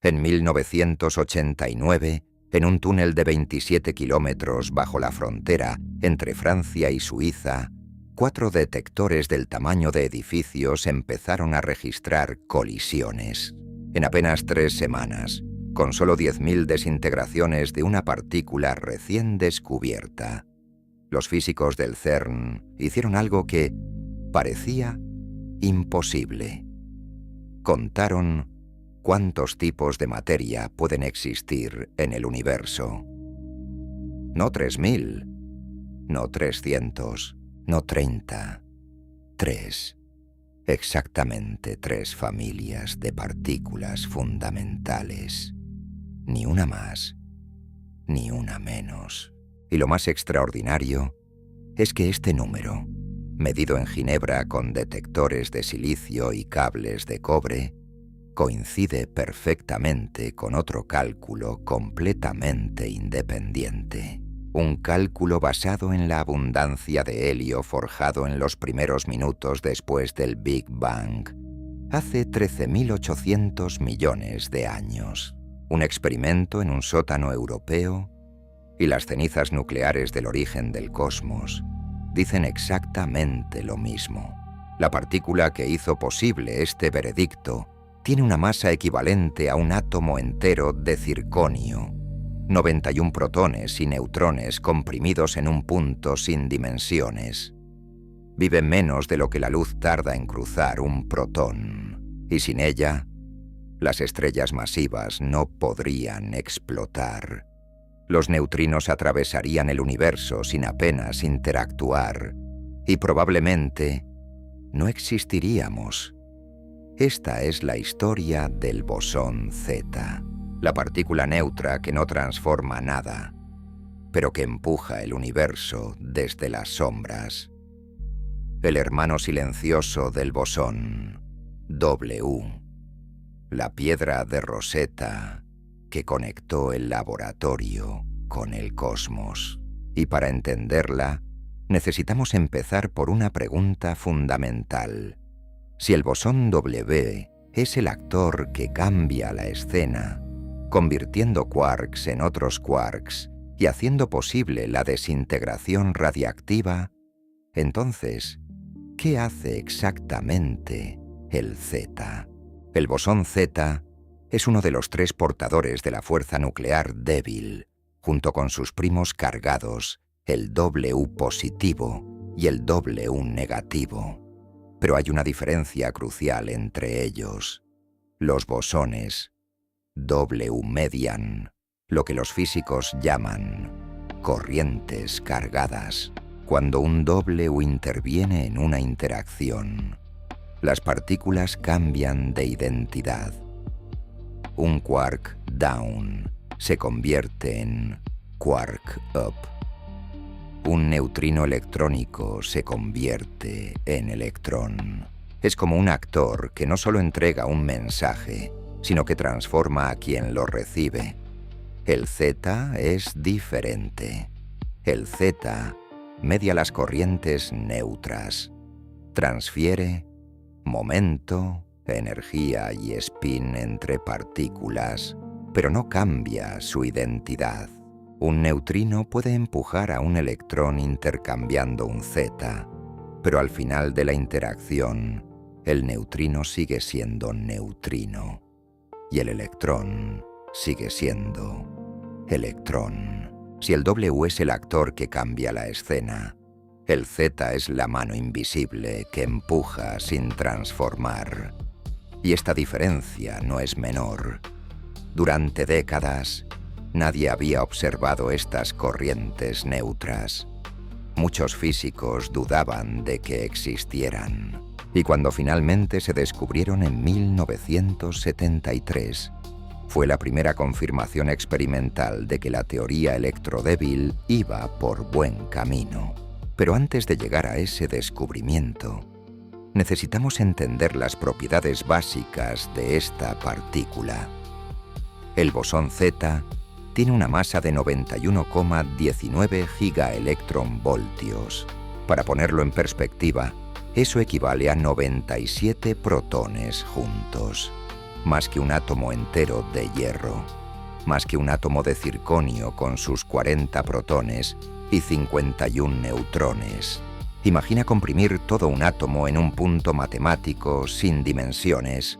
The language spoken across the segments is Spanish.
En 1989, en un túnel de 27 kilómetros bajo la frontera entre Francia y Suiza, 4 detectores del tamaño de edificios empezaron a registrar colisiones. En apenas 3 semanas, con solo 10.000 desintegraciones de una partícula recién descubierta. Los físicos del CERN hicieron algo que parecía imposible. Contaron cuántos tipos de materia pueden existir en el universo. No 3.000, no 300, no 30, 3. Exactamente 3 familias de partículas fundamentales. Ni una más, ni una menos. Y lo más extraordinario es que este número, medido en Ginebra con detectores de silicio y cables de cobre, coincide perfectamente con otro cálculo completamente independiente. Un cálculo basado en la abundancia de helio forjado en los primeros minutos después del Big Bang, hace 13.800 millones de años. Un experimento en un sótano europeo y las cenizas nucleares del origen del cosmos dicen exactamente lo mismo. La partícula que hizo posible este veredicto tiene una masa equivalente a un átomo entero de circonio, 91 protones y neutrones comprimidos en un punto sin dimensiones. Vive menos de lo que la luz tarda en cruzar un protón, y sin ella, las estrellas masivas no podrían explotar. Los neutrinos atravesarían el universo sin apenas interactuar, y probablemente no existiríamos. Esta es la historia del bosón Z, la partícula neutra que no transforma nada, pero que empuja el universo desde las sombras. El hermano silencioso del bosón, W, la piedra de Rosetta que conectó el laboratorio con el cosmos. Y para entenderla, necesitamos empezar por una pregunta fundamental. Si el bosón W es el actor que cambia la escena, convirtiendo quarks en otros quarks y haciendo posible la desintegración radiactiva, entonces, ¿qué hace exactamente el Z? El bosón Z es uno de los 3 portadores de la fuerza nuclear débil, junto con sus primos cargados, el W positivo y el W negativo. Pero hay una diferencia crucial entre ellos. Los bosones W median lo que los físicos llaman corrientes cargadas. Cuando un W interviene en una interacción, las partículas cambian de identidad. Un quark down se convierte en quark up. Un neutrino electrónico se convierte en electrón. Es como un actor que no solo entrega un mensaje, sino que transforma a quien lo recibe. El Z es diferente. El Z media las corrientes neutras, transfiere momento, energía y spin entre partículas, pero no cambia su identidad. Un neutrino puede empujar a un electrón intercambiando un Z, pero al final de la interacción, el neutrino sigue siendo neutrino y el electrón sigue siendo electrón. Si el W es el actor que cambia la escena, el Z es la mano invisible que empuja sin transformar. Y esta diferencia no es menor. Durante décadas, nadie había observado estas corrientes neutras. Muchos físicos dudaban de que existieran. Y cuando finalmente se descubrieron en 1973, fue la primera confirmación experimental de que la teoría electrodébil iba por buen camino. Pero antes de llegar a ese descubrimiento, necesitamos entender las propiedades básicas de esta partícula. El bosón Z tiene una masa de 91,19 gigaelectronvoltios. Para ponerlo en perspectiva, eso equivale a 97 protones juntos. más que un átomo entero de hierro, más que un átomo de circonio con sus 40 protones y 51 neutrones. Imagina comprimir todo un átomo en un punto matemático sin dimensiones.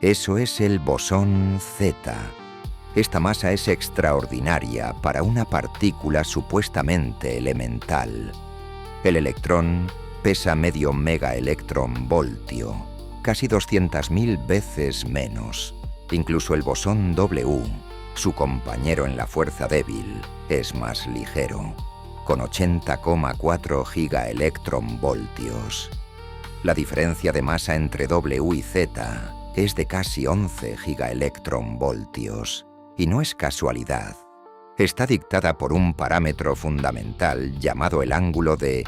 Eso es el bosón Z. Esta masa es extraordinaria para una partícula supuestamente elemental. El electrón pesa medio megaelectronvoltio, casi 200.000 veces menos. Incluso el bosón W, su compañero en la fuerza débil, es más ligero, con 80,4 gigaelectronvoltios. La diferencia de masa entre W y Z es de casi 11 gigaelectronvoltios, y no es casualidad. Está dictada por un parámetro fundamental llamado el ángulo de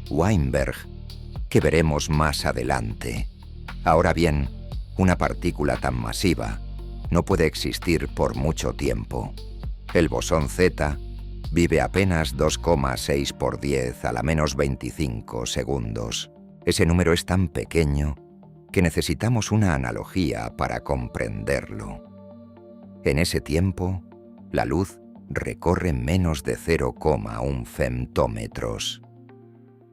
Weinberg, que veremos más adelante. Ahora bien, una partícula tan masiva no puede existir por mucho tiempo. El bosón Z vive apenas 2,6 por 10 a la menos 25 segundos. Ese número es tan pequeño que necesitamos una analogía para comprenderlo. En ese tiempo, la luz recorre menos de 0,1 femtómetros.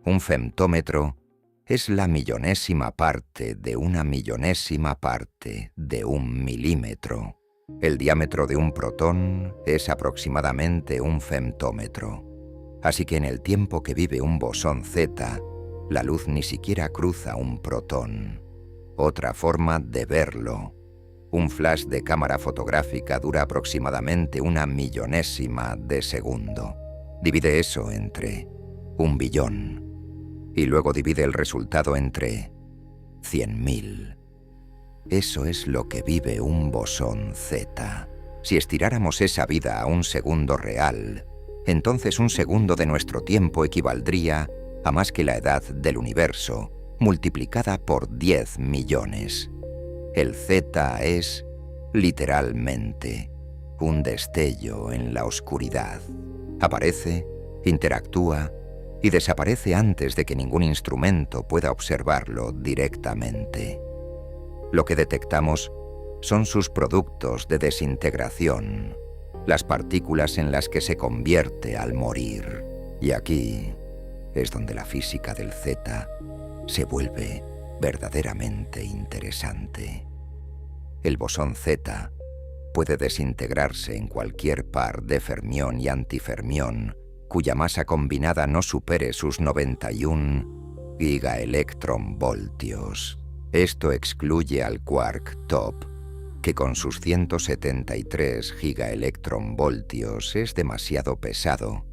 Un femtómetro es la millonésima parte de una millonésima parte de un milímetro. El diámetro de un protón es aproximadamente un femtómetro. Así que en el tiempo que vive un bosón Z, la luz ni siquiera cruza un protón. Otra forma de verlo: un flash de cámara fotográfica dura aproximadamente una millonésima de segundo. Divide eso entre 1 billón y luego divide el resultado entre 100.000. Eso es lo que vive un bosón Z. Si estiráramos esa vida a un segundo real, entonces un segundo de nuestro tiempo equivaldría a más que la edad del universo, multiplicada por 10 millones. El Z es, literalmente, un destello en la oscuridad. Aparece, interactúa y desaparece antes de que ningún instrumento pueda observarlo directamente. Lo que detectamos son sus productos de desintegración, las partículas en las que se convierte al morir. Y aquí es donde la física del Z se vuelve verdaderamente interesante. El bosón Z puede desintegrarse en cualquier par de fermión y antifermión cuya masa combinada no supere sus 91 gigaelectronvoltios. Esto excluye al quark top, que con sus 173 gigaelectronvoltios es demasiado pesado,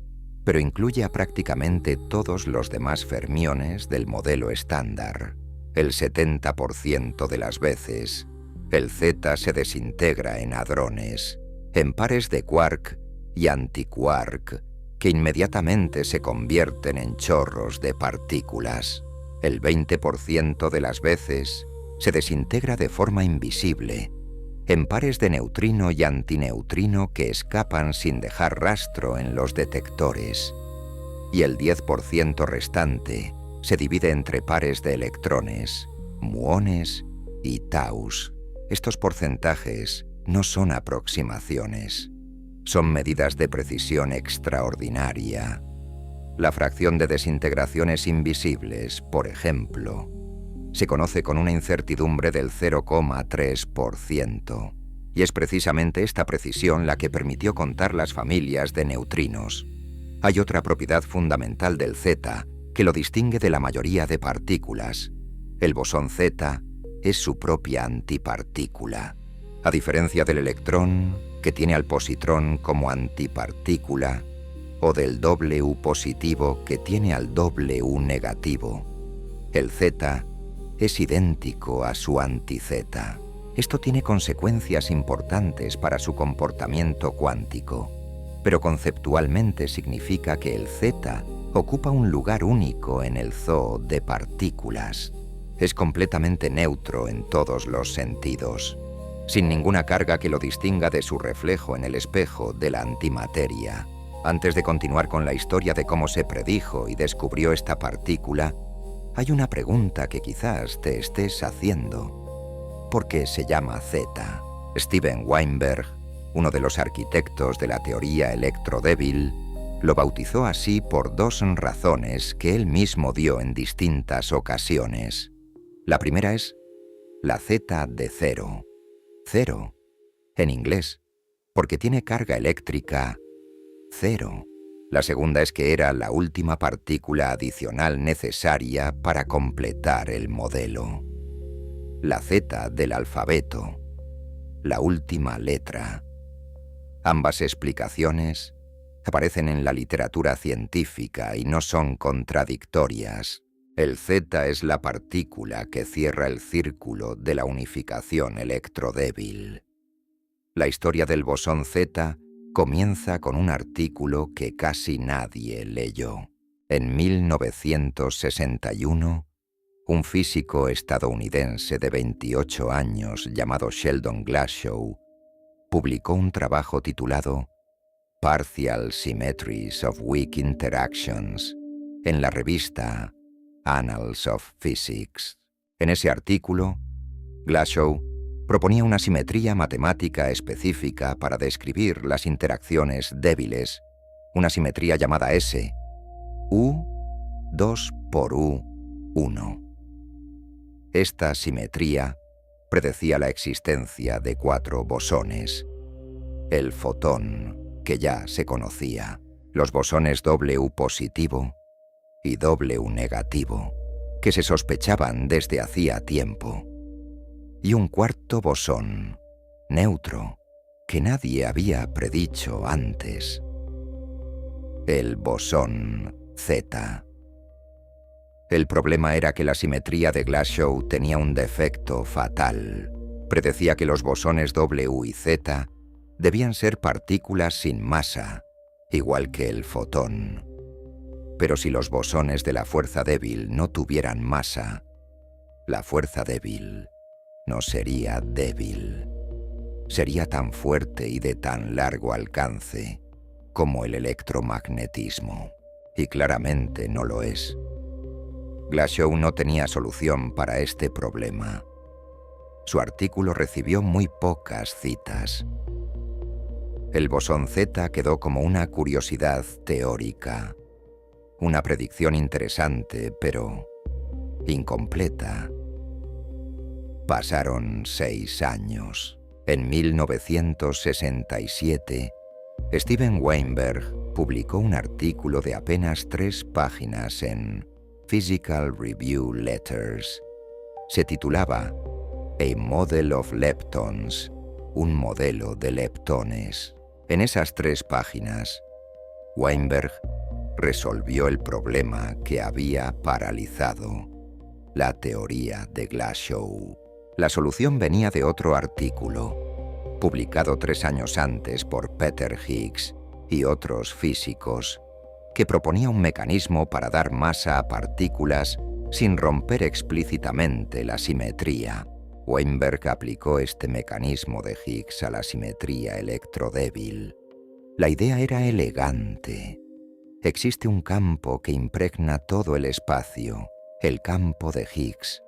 pero incluye a prácticamente todos los demás fermiones del modelo estándar. El 70% de las veces, el Z se desintegra en hadrones, en pares de quark y antiquark, que inmediatamente se convierten en chorros de partículas. El 20% de las veces se desintegra de forma invisible, en pares de neutrino y antineutrino que escapan sin dejar rastro en los detectores. Y el 10% restante se divide entre pares de electrones, muones y taus. Estos porcentajes no son aproximaciones, son medidas de precisión extraordinaria. La fracción de desintegraciones invisibles, por ejemplo, se conoce con una incertidumbre del 0,3%, y es precisamente esta precisión la que permitió contar las familias de neutrinos. Hay otra propiedad fundamental del Z que lo distingue de la mayoría de partículas. El bosón Z es su propia antipartícula. A diferencia del electrón, que tiene al positrón como antipartícula, o del W positivo, que tiene al W negativo, el Z es idéntico a su anti-Z. Esto tiene consecuencias importantes para su comportamiento cuántico, pero conceptualmente significa que el Z ocupa un lugar único en el zoo de partículas. Es completamente neutro en todos los sentidos, sin ninguna carga que lo distinga de su reflejo en el espejo de la antimateria. Antes de continuar con la historia de cómo se predijo y descubrió esta partícula, hay una pregunta que quizás te estés haciendo. porque se llama Z. Steven Weinberg, uno de los arquitectos de la teoría electrodébil, lo bautizó así por dos razones que él mismo dio en distintas ocasiones. La primera es la Z de cero. Cero, en inglés, porque tiene carga eléctrica cero. La segunda es que era la última partícula adicional necesaria para completar el modelo. La Z del alfabeto, la última letra. Ambas explicaciones aparecen en la literatura científica y no son contradictorias. El Z es la partícula que cierra el círculo de la unificación electrodébil. La historia del bosón Z comienza con un artículo que casi nadie leyó. En 1961, un físico estadounidense de 28 años llamado Sheldon Glashow publicó un trabajo titulado Partial Symmetries of Weak Interactions en la revista Annals of Physics. En ese artículo, Glashow proponía una simetría matemática específica para describir las interacciones débiles, una simetría llamada S, U 2 por U 1. Esta simetría predecía la existencia de 4 bosones. El fotón, que ya se conocía, los bosones W positivo y W negativo, que se sospechaban desde hacía tiempo, y un cuarto bosón, neutro, que nadie había predicho antes, el bosón Z. El problema era que la simetría de Glashow tenía un defecto fatal. Predecía que los bosones W y Z debían ser partículas sin masa, igual que el fotón. Pero si los bosones de la fuerza débil no tuvieran masa, la fuerza débil no sería débil. Sería tan fuerte y de tan largo alcance como el electromagnetismo. Y claramente no lo es. Glashow no tenía solución para este problema. Su artículo recibió muy pocas citas. El bosón Z quedó como una curiosidad teórica, una predicción interesante, pero incompleta. Pasaron 6 años. En 1967, Steven Weinberg publicó un artículo de apenas 3 páginas en Physical Review Letters. Se titulaba A Model of Leptons, un modelo de leptones. En esas 3 páginas, Weinberg resolvió el problema que había paralizado la teoría de Glashow. La solución venía de otro artículo, publicado 3 años antes por Peter Higgs y otros físicos, que proponía un mecanismo para dar masa a partículas sin romper explícitamente la simetría. Weinberg aplicó este mecanismo de Higgs a la simetría electrodébil. La idea era elegante. Existe un campo que impregna todo el espacio, el campo de Higgs,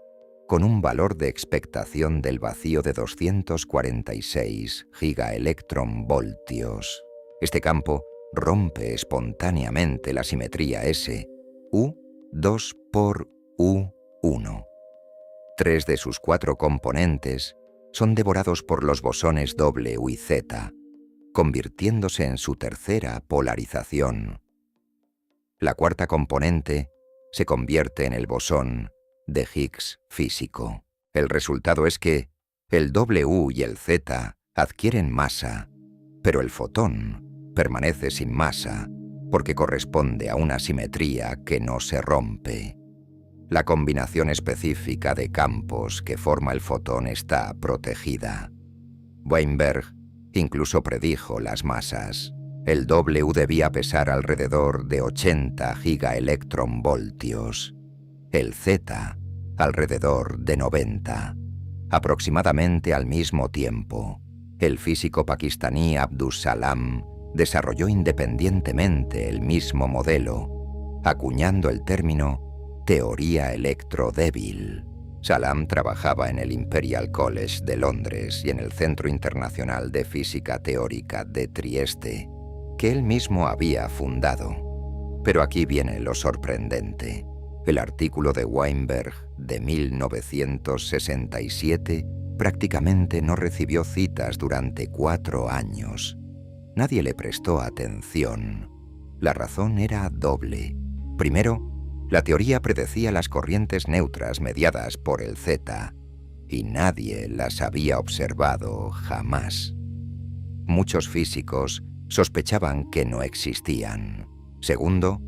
con un valor de expectación del vacío de 246 gigaelectronvoltios. Este campo rompe espontáneamente la simetría S, U 2 por U 1. 3 de sus 4 componentes son devorados por los bosones W y Z, convirtiéndose en su tercera polarización. La cuarta componente se convierte en el bosón de Higgs físico. El resultado es que el W y el Z adquieren masa, pero el fotón permanece sin masa porque corresponde a una simetría que no se rompe. La combinación específica de campos que forma el fotón está protegida. Weinberg incluso predijo las masas. El W debía pesar alrededor de 80 gigaelectronvoltios. El Z alrededor de 90. Aproximadamente al mismo tiempo, el físico pakistaní Abdus Salam desarrolló independientemente el mismo modelo, acuñando el término teoría electrodébil. Salam trabajaba en el Imperial College de Londres y en el Centro Internacional de Física Teórica de Trieste, que él mismo había fundado. Pero aquí viene lo sorprendente. El artículo de Weinberg de 1967 prácticamente no recibió citas durante 4 años. Nadie le prestó atención. La razón era doble. Primero, la teoría predecía las corrientes neutras mediadas por el Z, y nadie las había observado jamás. Muchos físicos sospechaban que no existían. Segundo,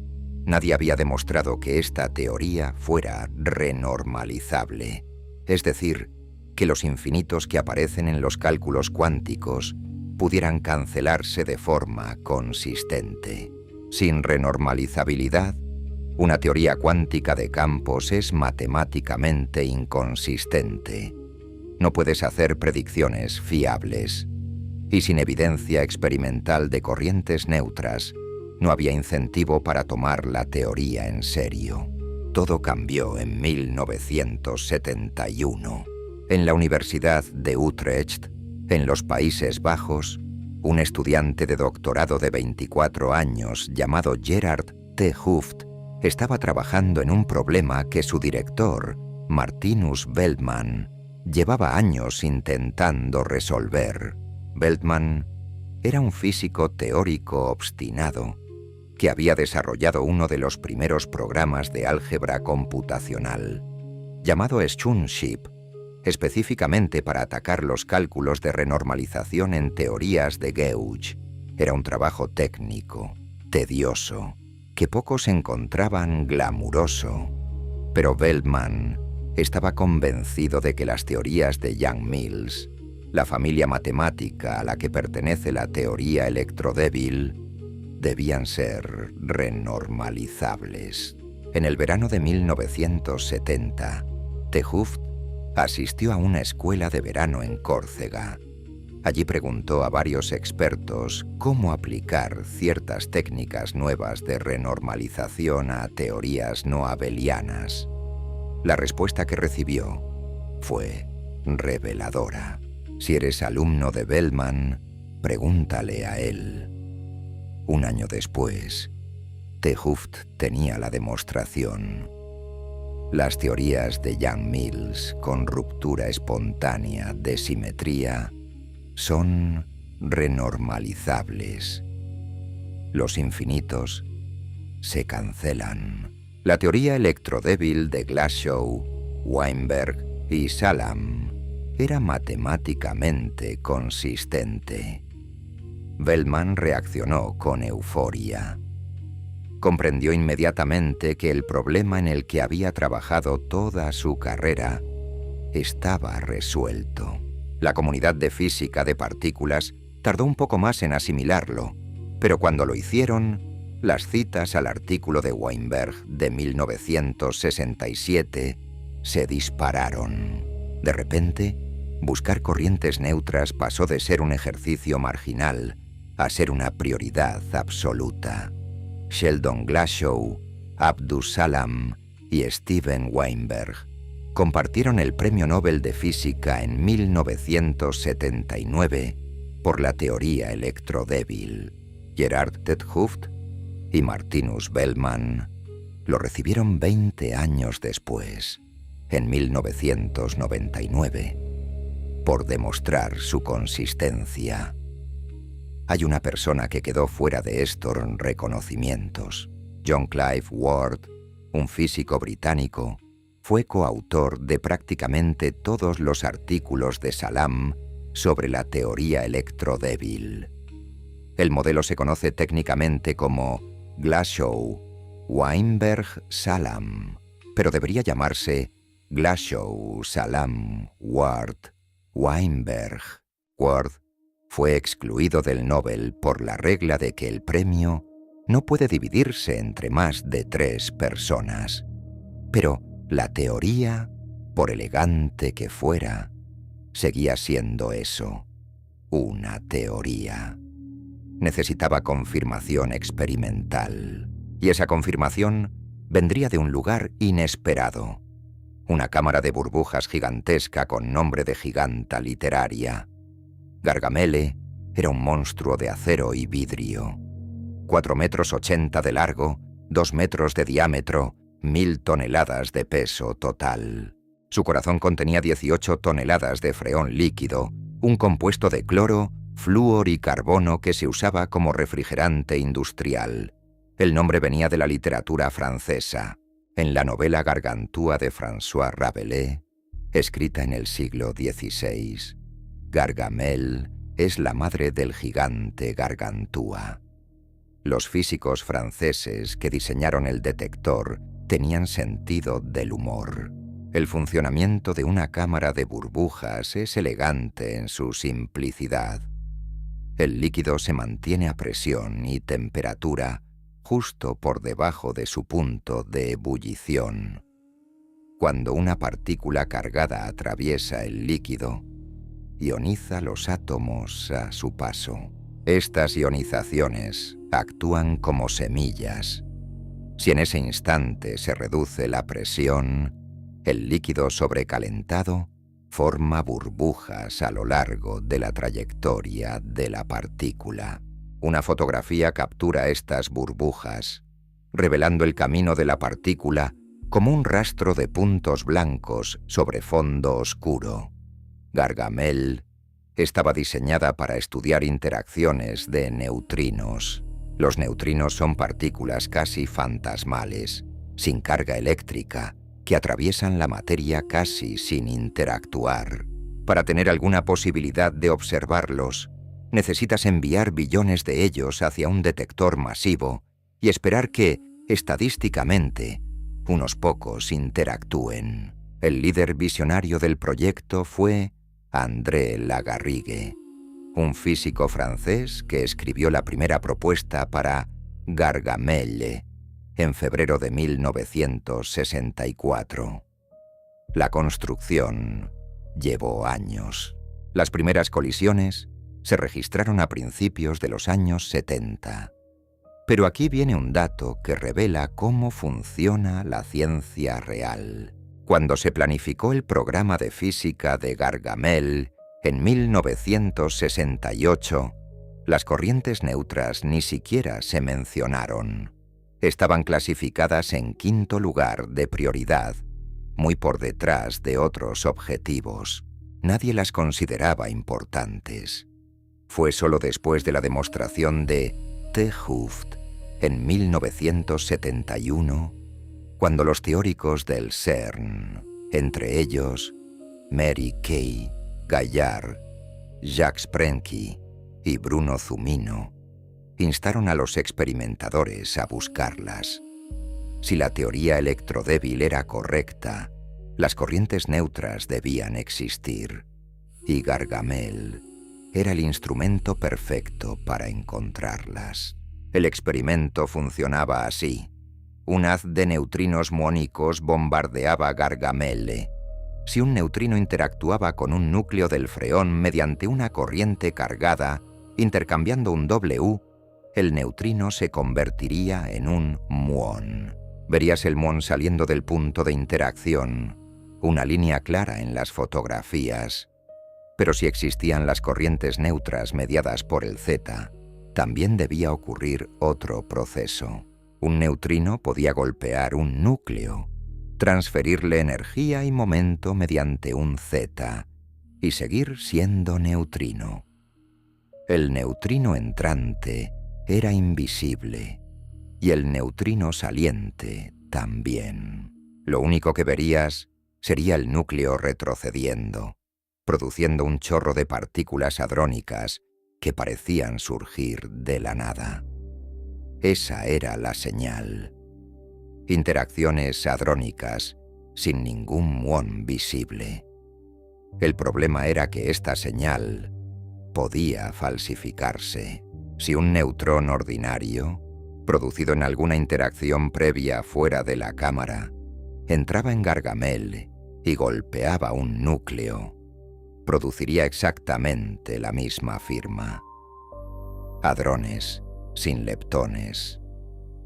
nadie había demostrado que esta teoría fuera renormalizable, es decir, que los infinitos que aparecen en los cálculos cuánticos pudieran cancelarse de forma consistente. Sin renormalizabilidad, una teoría cuántica de campos es matemáticamente inconsistente. No puedes hacer predicciones fiables. Y sin evidencia experimental de corrientes neutras, no había incentivo para tomar la teoría en serio. Todo cambió en 1971. En la Universidad de Utrecht, en los Países Bajos, un estudiante de doctorado de 24 años llamado Gerard T. Hooft estaba trabajando en un problema que su director, Martinus Veltman, llevaba años intentando resolver. Veltman era un físico teórico obstinado que había desarrollado uno de los primeros programas de álgebra computacional, llamado Schunship, específicamente para atacar los cálculos de renormalización en teorías de Gauge. Era un trabajo técnico, tedioso, que pocos encontraban glamuroso, pero Veltman estaba convencido de que las teorías de Yang-Mills, la familia matemática a la que pertenece la teoría electrodébil, debían ser renormalizables. En el verano de 1970, T. Hooft asistió a una escuela de verano en Córcega. Allí preguntó a varios expertos cómo aplicar ciertas técnicas nuevas de renormalización a teorías no abelianas. La respuesta que recibió fue reveladora. Si eres alumno de Veltman, pregúntale a él. Un año después, T. Hooft tenía la demostración. Las teorías de Yang-Mills con ruptura espontánea de simetría son renormalizables. Los infinitos se cancelan. La teoría electrodébil de Glashow, Weinberg y Salam era matemáticamente consistente. Veltman reaccionó con euforia. Comprendió inmediatamente que el problema en el que había trabajado toda su carrera estaba resuelto. La comunidad de física de partículas tardó un poco más en asimilarlo, pero cuando lo hicieron, las citas al artículo de Weinberg de 1967 se dispararon. De repente, buscar corrientes neutras pasó de ser un ejercicio marginal a ser una prioridad absoluta. Sheldon Glashow, Abdus Salam y Steven Weinberg compartieron el Premio Nobel de Física en 1979 por la teoría electrodébil. Gerard T. Hooft y Martinus Veltman lo recibieron 20 años después, en 1999, por demostrar su consistencia. Hay una persona que quedó fuera de estos reconocimientos. John Clive Ward, un físico británico, fue coautor de prácticamente todos los artículos de Salam sobre la teoría electrodébil. El modelo se conoce técnicamente como Glashow-Weinberg-Salam, pero debería llamarse Glashow-Salam-Ward-Weinberg. Ward fue excluido del Nobel por la regla de que el premio no puede dividirse entre más de 3 personas. Pero la teoría, por elegante que fuera, seguía siendo eso, una teoría. Necesitaba confirmación experimental, y esa confirmación vendría de un lugar inesperado. una cámara de burbujas gigantesca con nombre de giganta literaria. Gargamelle era un monstruo de acero y vidrio. 4,80 metros de largo, 2 metros de diámetro, 1000 toneladas de peso total. Su corazón contenía 18 toneladas de freón líquido, un compuesto de cloro, flúor y carbono que se usaba como refrigerante industrial. El nombre venía de la literatura francesa. En la novela Gargantua de François Rabelais, escrita en el siglo XVI, Gargamelle es la madre del gigante Gargantua. Los físicos franceses que diseñaron el detector tenían sentido del humor. El funcionamiento de una cámara de burbujas es elegante en su simplicidad. El líquido se mantiene a presión y temperatura justo por debajo de su punto de ebullición. Cuando una partícula cargada atraviesa el líquido, ioniza los átomos a su paso. Estas ionizaciones actúan como semillas. Si en ese instante se reduce la presión, el líquido sobrecalentado forma burbujas a lo largo de la trayectoria de la partícula. Una fotografía captura estas burbujas, revelando el camino de la partícula como un rastro de puntos blancos sobre fondo oscuro. Gargamelle estaba diseñada para estudiar interacciones de neutrinos. Los neutrinos son partículas casi fantasmales, sin carga eléctrica, que atraviesan la materia casi sin interactuar. Para tener alguna posibilidad de observarlos, necesitas enviar billones de ellos hacia un detector masivo y esperar que, estadísticamente, unos pocos interactúen. El líder visionario del proyecto fue André Lagarrigue, un físico francés que escribió la primera propuesta para Gargamelle en febrero de 1964. La construcción llevó años. Las primeras colisiones se registraron a principios de los años 70. Pero aquí viene un dato que revela cómo funciona la ciencia real. Cuando se planificó el programa de física de Gargamelle en 1968, las corrientes neutras ni siquiera se mencionaron. Estaban clasificadas en 5º lugar de prioridad, muy por detrás de otros objetivos. Nadie las consideraba importantes. Fue solo después de la demostración de 't Hooft en 1971 cuando los teóricos del CERN, entre ellos Mary Kay, Gaillard, Jacques Sprenky y Bruno Zumino, instaron a los experimentadores a buscarlas. Si la teoría electrodébil era correcta, las corrientes neutras debían existir, y Gargamelle era el instrumento perfecto para encontrarlas. El experimento funcionaba así. Un haz de neutrinos muónicos bombardeaba Gargamelle. Si un neutrino interactuaba con un núcleo del freón mediante una corriente cargada, intercambiando un W, el neutrino se convertiría en un muón. Verías el muón saliendo del punto de interacción, una línea clara en las fotografías. Pero si existían las corrientes neutras mediadas por el Z, también debía ocurrir otro proceso. Un neutrino podía golpear un núcleo, transferirle energía y momento mediante un Z, y seguir siendo neutrino. El neutrino entrante era invisible, y el neutrino saliente también. Lo único que verías sería el núcleo retrocediendo, produciendo un chorro de partículas hadrónicas que parecían surgir de la nada. Esa era la señal. Interacciones hadrónicas sin ningún muón visible. El problema era que esta señal podía falsificarse. Si un neutrón ordinario, producido en alguna interacción previa fuera de la cámara, entraba en Gargamelle y golpeaba un núcleo, produciría exactamente la misma firma. Hadrones sin leptones,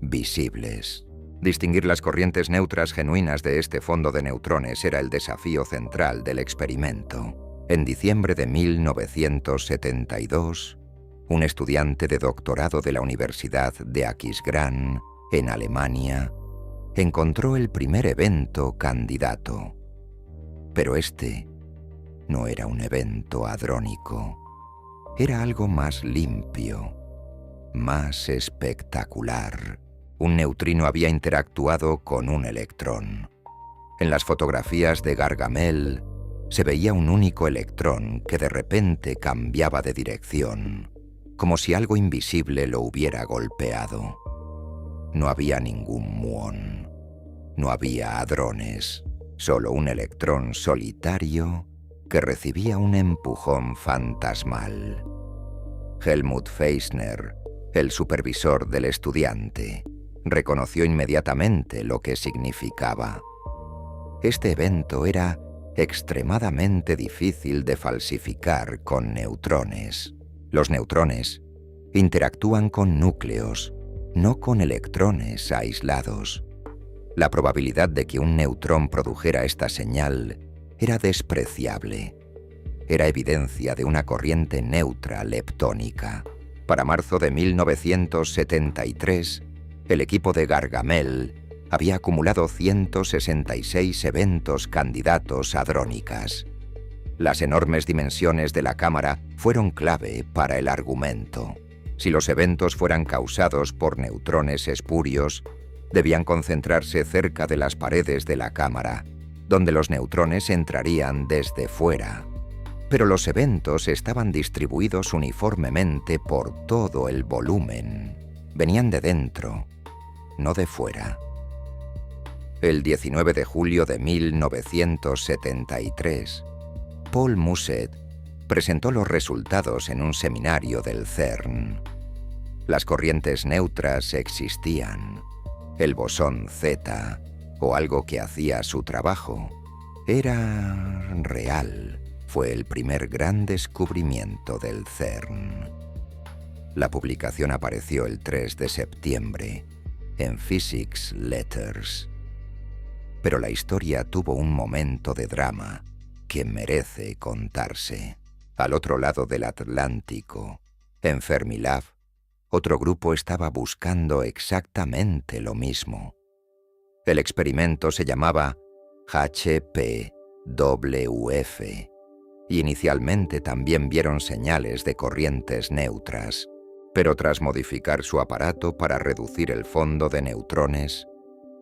visibles. Distinguir las corrientes neutras genuinas de este fondo de neutrones era el desafío central del experimento. En diciembre de 1972, un estudiante de doctorado de la Universidad de Aquisgrán, en Alemania, encontró el primer evento candidato. Pero este no era un evento hadrónico. Era algo más limpio, más espectacular. Un neutrino había interactuado con un electrón. En las fotografías de Gargamel se veía un único electrón que de repente cambiaba de dirección, como si algo invisible lo hubiera golpeado. No había ningún muón, no había hadrones, solo un electrón solitario que recibía un empujón fantasmal. Helmut Feissner, el supervisor del estudiante, reconoció inmediatamente lo que significaba. Este evento era extremadamente difícil de falsificar con neutrones. Los neutrones interactúan con núcleos, no con electrones aislados. La probabilidad de que un neutrón produjera esta señal era despreciable. Era evidencia de una corriente neutra leptónica. Para marzo de 1973, el equipo de Gargamel había acumulado 166 eventos candidatos hadrónicas. Las enormes dimensiones de la cámara fueron clave para el argumento. Si los eventos fueran causados por neutrones espurios, debían concentrarse cerca de las paredes de la cámara, donde los neutrones entrarían desde fuera. Pero los eventos estaban distribuidos uniformemente por todo el volumen. Venían de dentro, no de fuera. El 19 de julio de 1973, Paul Muset presentó los resultados en un seminario del CERN. Las corrientes neutras existían. El bosón Z, o algo que hacía su trabajo, era real. Fue el primer gran descubrimiento del CERN. La publicación apareció el 3 de septiembre en Physics Letters. Pero la historia tuvo un momento de drama que merece contarse. Al otro lado del Atlántico, en Fermilab, otro grupo estaba buscando exactamente lo mismo. El experimento se llamaba HPWF, y inicialmente también vieron señales de corrientes neutras, pero tras modificar su aparato para reducir el fondo de neutrones,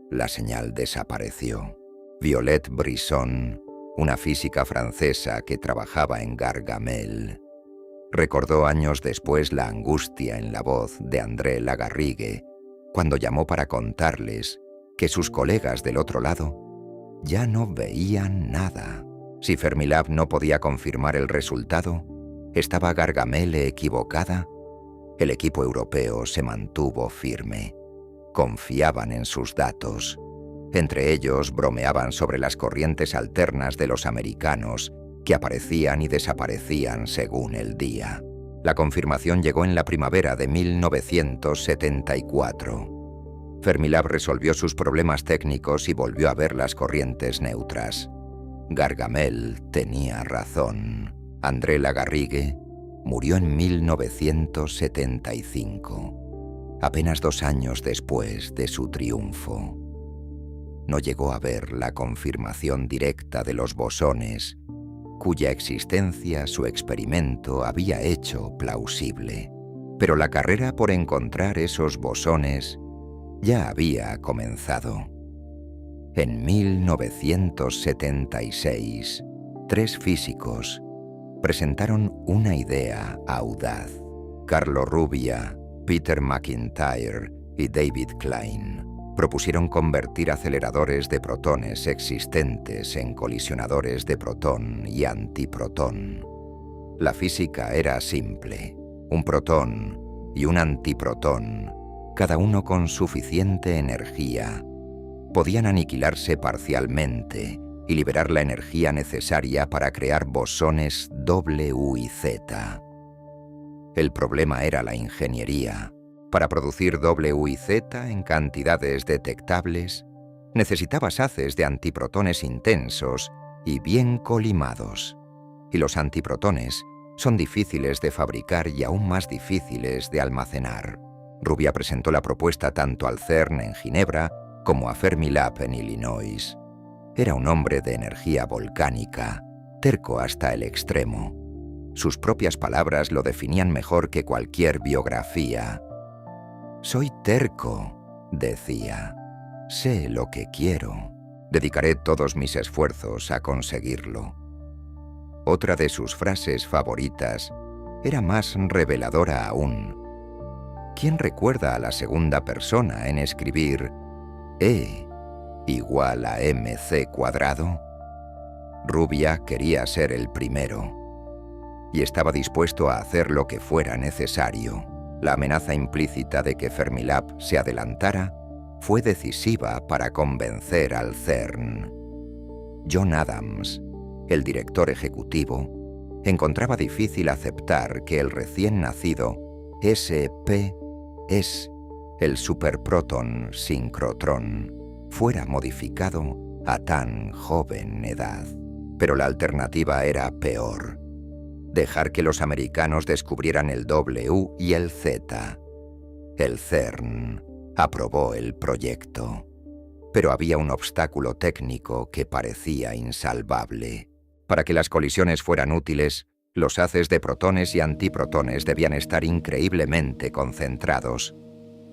la señal desapareció. Violette Brisson, una física francesa que trabajaba en Gargamel, recordó años después la angustia en la voz de André Lagarrigue cuando llamó para contarles que sus colegas del otro lado ya no veían nada. Si Fermilab no podía confirmar el resultado, ¿estaba Gargamel equivocada? El equipo europeo se mantuvo firme. Confiaban en sus datos. Entre ellos bromeaban sobre las corrientes alternas de los americanos que aparecían y desaparecían según el día. La confirmación llegó en la primavera de 1974. Fermilab resolvió sus problemas técnicos y volvió a ver las corrientes neutras. Gargamel tenía razón. André Lagarrigue murió en 1975, apenas 2 años después de su triunfo. No llegó a ver la confirmación directa de los bosones, cuya existencia su experimento había hecho plausible. Pero la carrera por encontrar esos bosones ya había comenzado. En 1976, 3 físicos presentaron una idea audaz. Carlo Rubbia, Peter McIntyre y David Klein propusieron convertir aceleradores de protones existentes en colisionadores de protón y antiprotón. La física era simple: un protón y un antiprotón, cada uno con suficiente energía, podían aniquilarse parcialmente y liberar la energía necesaria para crear bosones W y Z. El problema era la ingeniería. Para producir W y Z en cantidades detectables, necesitabas haces de antiprotones intensos y bien colimados. Y los antiprotones son difíciles de fabricar y aún más difíciles de almacenar. Rubia presentó la propuesta tanto al CERN en Ginebra como a Fermilab en Illinois. Era un hombre de energía volcánica, terco hasta el extremo. Sus propias palabras lo definían mejor que cualquier biografía. «Soy terco», decía. «Sé lo que quiero. Dedicaré todos mis esfuerzos a conseguirlo». Otra de sus frases favoritas era más reveladora aún. ¿Quién recuerda a la segunda persona en escribir E igual a mc²? Rubia quería ser el primero y estaba dispuesto a hacer lo que fuera necesario. La amenaza implícita de que Fermilab se adelantara fue decisiva para convencer al CERN. John Adams, el director ejecutivo, encontraba difícil aceptar que el recién nacido SP es el superproton sincrotrón fuera modificado a tan joven edad. Pero la alternativa era peor: dejar que los americanos descubrieran el W y el Z. El CERN aprobó el proyecto, pero había un obstáculo técnico que parecía insalvable. Para que las colisiones fueran útiles, los haces de protones y antiprotones debían estar increíblemente concentrados.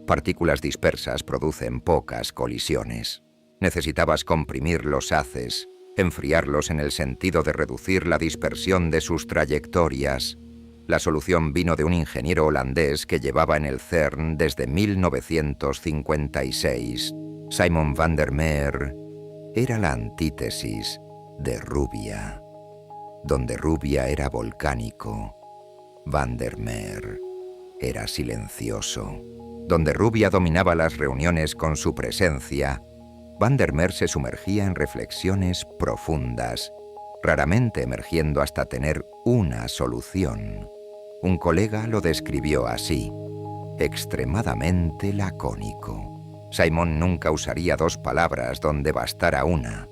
Partículas dispersas producen pocas colisiones. Necesitabas comprimir los haces, enfriarlos en el sentido de reducir la dispersión de sus trayectorias. La solución vino de un ingeniero holandés que llevaba en el CERN desde 1956. Simon van der Meer era la antítesis de Rubia. Donde Rubia era volcánico, van der Meer era silencioso. Donde Rubia dominaba las reuniones con su presencia, van der Meer se sumergía en reflexiones profundas, raramente emergiendo hasta tener una solución. Un colega lo describió así: extremadamente lacónico. Simon nunca usaría dos palabras donde bastara una,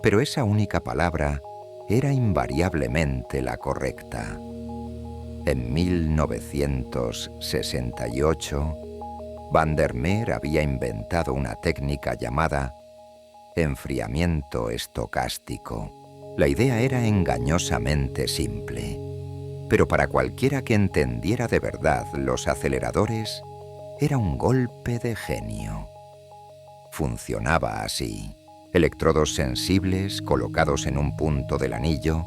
pero esa única palabra era invariablemente la correcta. En 1968, van der Meer había inventado una técnica llamada enfriamiento estocástico. La idea era engañosamente simple, pero para cualquiera que entendiera de verdad los aceleradores, era un golpe de genio. Funcionaba así. Electrodos sensibles colocados en un punto del anillo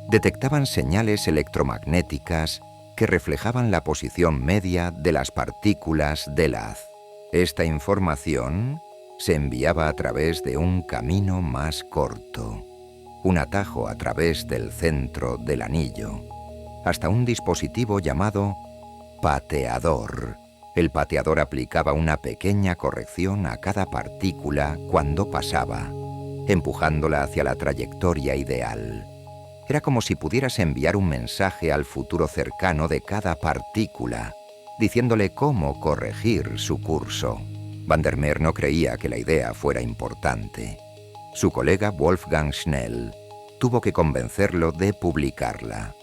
detectaban señales electromagnéticas que reflejaban la posición media de las partículas del haz. Esta información se enviaba a través de un camino más corto, un atajo a través del centro del anillo, hasta un dispositivo llamado pateador. El pateador aplicaba una pequeña corrección a cada partícula cuando pasaba, empujándola hacia la trayectoria ideal. Era como si pudieras enviar un mensaje al futuro cercano de cada partícula, diciéndole cómo corregir su curso. Van der Meer no creía que la idea fuera importante. Su colega Wolfgang Schnell tuvo que convencerlo de publicarla.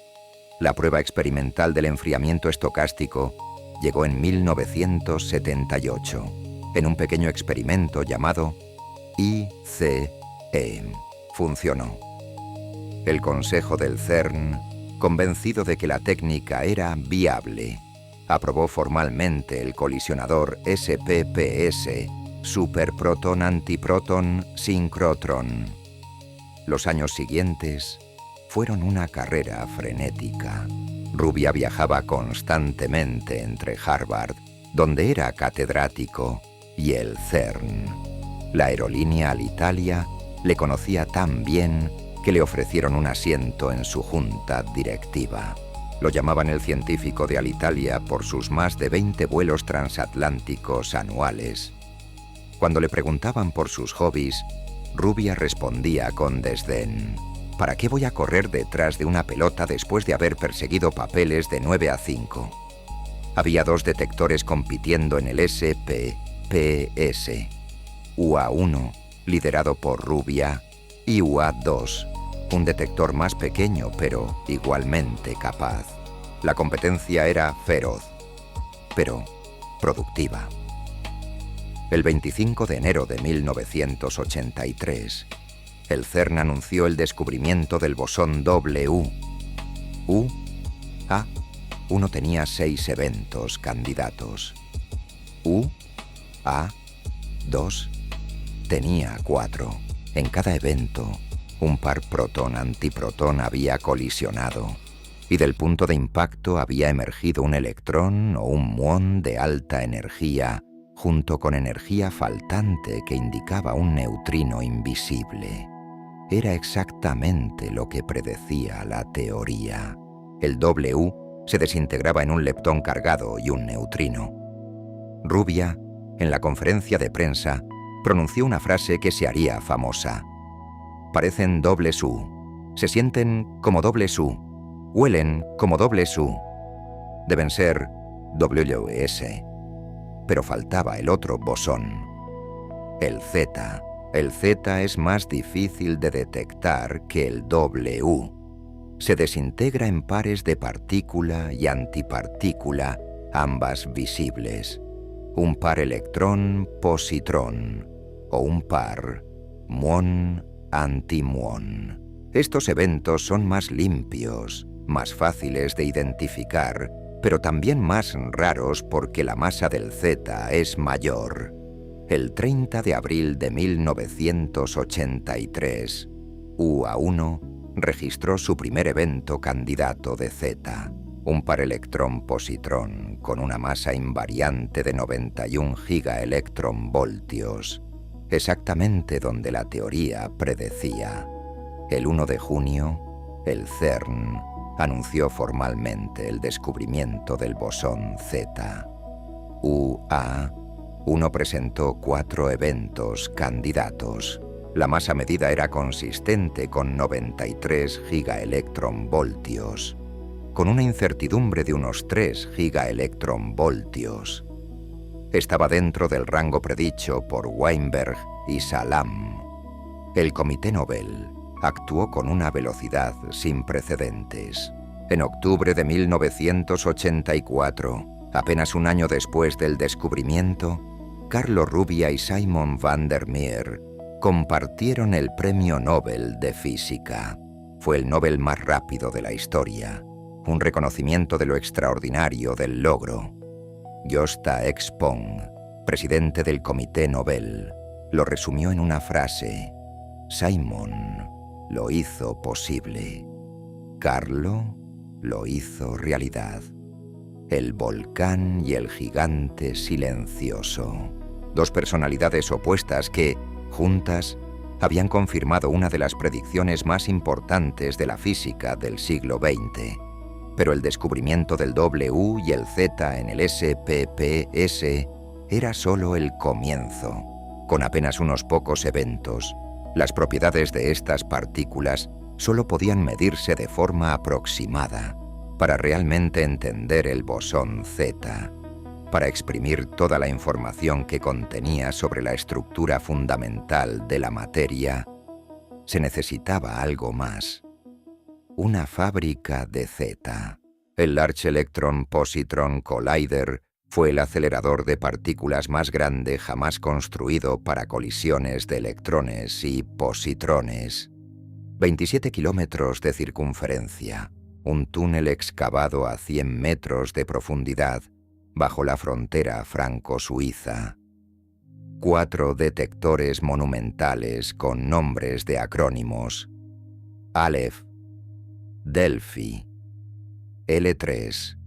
La prueba experimental del enfriamiento estocástico llegó en 1978, en un pequeño experimento llamado ICE. Funcionó. El Consejo del CERN, convencido de que la técnica era viable, aprobó formalmente el colisionador SPPS, Superproton Antiproton Sincrotron. Los años siguientes fueron una carrera frenética. Rubia viajaba constantemente entre Harvard, donde era catedrático, y el CERN. La aerolínea Alitalia le conocía tan bien que le ofrecieron un asiento en su junta directiva. Lo llamaban el científico de Alitalia por sus más de 20 vuelos transatlánticos anuales. Cuando le preguntaban por sus hobbies, Rubia respondía con desdén: ¿para qué voy a correr detrás de una pelota después de haber perseguido papeles de 9 a 5? Había dos detectores compitiendo en el SPPS. UA1, liderado por Rubia, y UA2, un detector más pequeño pero igualmente capaz. La competencia era feroz, pero productiva. El 25 de enero de 1983, el CERN anunció el descubrimiento del bosón W. UA1 tenía 6 eventos candidatos. UA2 tenía 4. En cada evento, un par protón-antiprotón había colisionado, y del punto de impacto había emergido un electrón o un muón de alta energía, junto con energía faltante que indicaba un neutrino invisible. Era exactamente lo que predecía la teoría. El W se desintegraba en un leptón cargado y un neutrino. Rubia, en la conferencia de prensa, pronunció una frase que se haría famosa. Parecen dobles U, se sienten como dobles U, huelen como dobles U. Deben ser WS. Pero faltaba el otro bosón, el Z. El Z es más difícil de detectar que el W. Se desintegra en pares de partícula y antipartícula, ambas visibles. Un par electrón-positrón o un par muón-antimuón. Estos eventos son más limpios, más fáciles de identificar, pero también más raros porque la masa del Z es mayor. El 30 de abril de 1983, UA1 registró su primer evento candidato de Z, un par electrón-positrón con una masa invariante de 91 gigaelectronvoltios, exactamente donde la teoría predecía. El 1 de junio, el CERN anunció formalmente el descubrimiento del bosón Z. UA1 presentó 4 eventos candidatos. La masa medida era consistente con 93 gigaelectronvoltios, con una incertidumbre de unos 3 gigaelectronvoltios. Estaba dentro del rango predicho por Weinberg y Salam. El Comité Nobel actuó con una velocidad sin precedentes. En octubre de 1984, apenas un año después del descubrimiento, Carlo Rubbia y Simon van der Meer compartieron el Premio Nobel de Física. Fue el Nobel más rápido de la historia, un reconocimiento de lo extraordinario del logro. Gösta Ekspong, presidente del Comité Nobel, lo resumió en una frase: Simon lo hizo posible. Carlo lo hizo realidad. El volcán y el gigante silencioso. Dos personalidades opuestas que, juntas, habían confirmado una de las predicciones más importantes de la física del siglo XX. Pero el descubrimiento del W y el Z en el SPPS era solo el comienzo. Con apenas unos pocos eventos, las propiedades de estas partículas solo podían medirse de forma aproximada. Para realmente entender el bosón Z, para exprimir toda la información que contenía sobre la estructura fundamental de la materia, se necesitaba algo más. Una fábrica de Z. El Large Electron Positron Collider fue el acelerador de partículas más grande jamás construido para colisiones de electrones y positrones. 27 kilómetros de circunferencia, un túnel excavado a 100 metros de profundidad bajo la frontera franco-suiza. 4 detectores monumentales con nombres de acrónimos: Aleph, Delphi, L3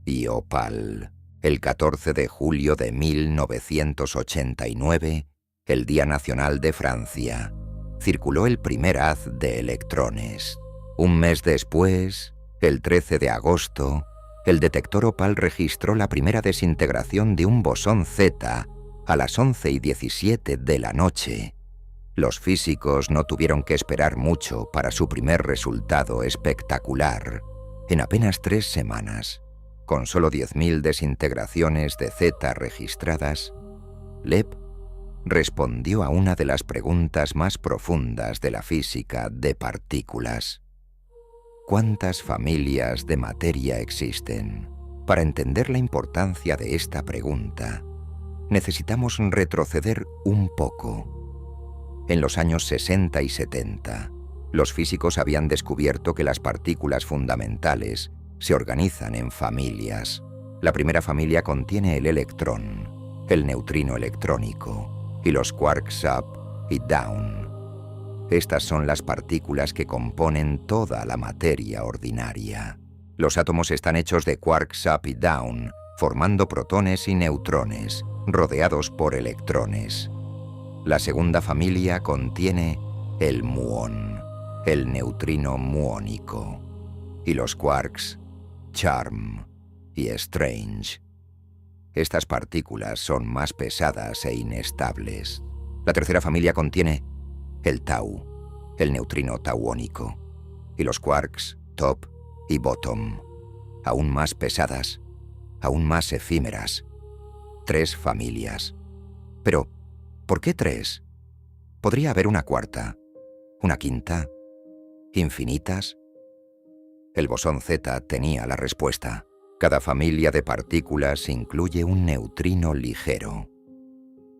y Opal. El 14 de julio de 1989, el Día Nacional de Francia, circuló el primer haz de electrones. Un mes después, el 13 de agosto, el detector Opal registró la primera desintegración de un bosón Z a las 11:17 de la noche. Los físicos no tuvieron que esperar mucho para su primer resultado espectacular. En apenas 3 semanas, con solo 10.000 desintegraciones de Z registradas, Leib respondió a una de las preguntas más profundas de la física de partículas. ¿Cuántas familias de materia existen? Para entender la importancia de esta pregunta, necesitamos retroceder un poco. En los años 60 y 70, los físicos habían descubierto que las partículas fundamentales se organizan en familias. La primera familia contiene el electrón, el neutrino electrónico, y los quarks up y down. Estas son las partículas que componen toda la materia ordinaria. Los átomos están hechos de quarks up y down, formando protones y neutrones, rodeados por electrones. La segunda familia contiene el muón, el neutrino muónico, y los quarks, charm y strange. Estas partículas son más pesadas e inestables. La tercera familia contiene el tau, el neutrino tauónico, y los quarks, top y bottom, aún más pesadas, aún más efímeras. 3 familias. Pero, ¿por qué 3? ¿Podría haber una cuarta? ¿Una quinta? ¿Infinitas? El bosón Z tenía la respuesta. Cada familia de partículas incluye un neutrino ligero.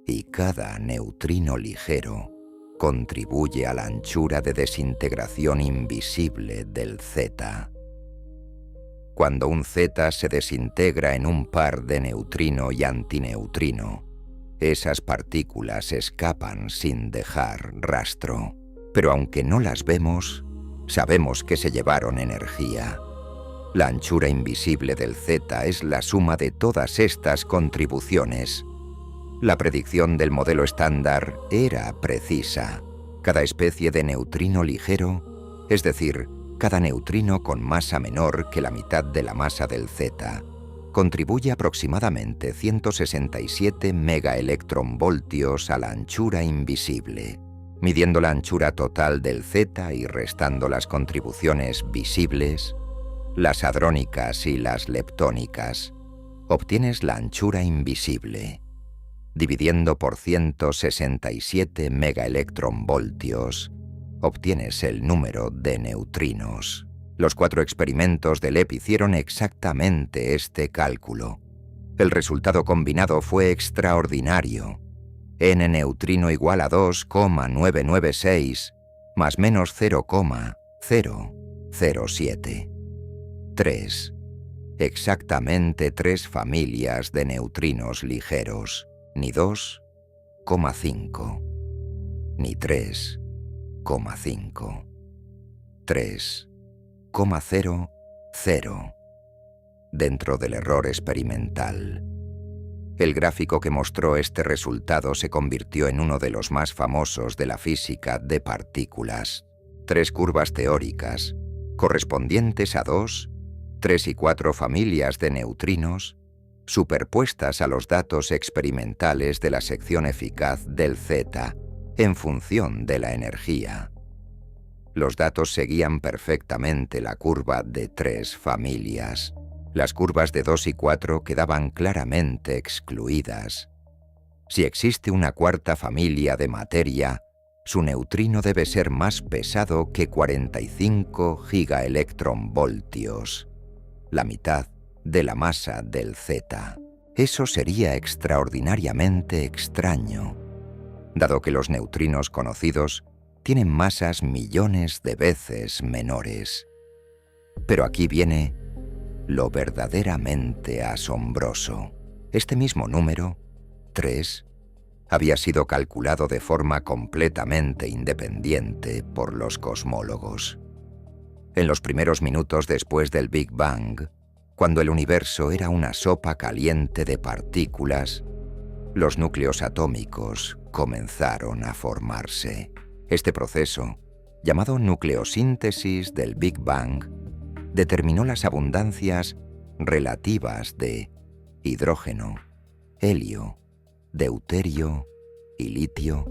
Y cada neutrino ligero contribuye a la anchura de desintegración invisible del Z. Cuando un Z se desintegra en un par de neutrino y antineutrino, esas partículas escapan sin dejar rastro. Pero aunque no las vemos, sabemos que se llevaron energía. La anchura invisible del Z es la suma de todas estas contribuciones. La predicción del modelo estándar era precisa. Cada especie de neutrino ligero, es decir, cada neutrino con masa menor que la mitad de la masa del Z, contribuye aproximadamente 167 megaelectronvoltios a la anchura invisible. Midiendo la anchura total del Z y restando las contribuciones visibles, las hadrónicas y las leptónicas, obtienes la anchura invisible. Dividiendo por 167 megaelectronvoltios, obtienes el número de neutrinos. Los 4 experimentos de Leib hicieron exactamente este cálculo. El resultado combinado fue extraordinario. N neutrino igual a 2,996 más menos 0,007. 3. Exactamente 3 familias de neutrinos ligeros. Ni 2,5. Ni 3,5. 3,00. Dentro del error experimental. El gráfico que mostró este resultado se convirtió en uno de los más famosos de la física de partículas. 3 curvas teóricas, correspondientes a 2, 3 y 4 familias de neutrinos, superpuestas a los datos experimentales de la sección eficaz del Z, en función de la energía. Los datos seguían perfectamente la curva de 3 familias. Las curvas de 2 y 4 quedaban claramente excluidas. Si existe una cuarta familia de materia, su neutrino debe ser más pesado que 45 gigaelectronvoltios, la mitad de la masa del Z. Eso sería extraordinariamente extraño, dado que los neutrinos conocidos tienen masas millones de veces menores. Pero aquí viene lo verdaderamente asombroso. Este mismo número, 3, había sido calculado de forma completamente independiente por los cosmólogos. En los primeros minutos después del Big Bang, cuando el universo era una sopa caliente de partículas, los núcleos atómicos comenzaron a formarse. Este proceso, llamado nucleosíntesis del Big Bang, determinó las abundancias relativas de hidrógeno, helio, deuterio y litio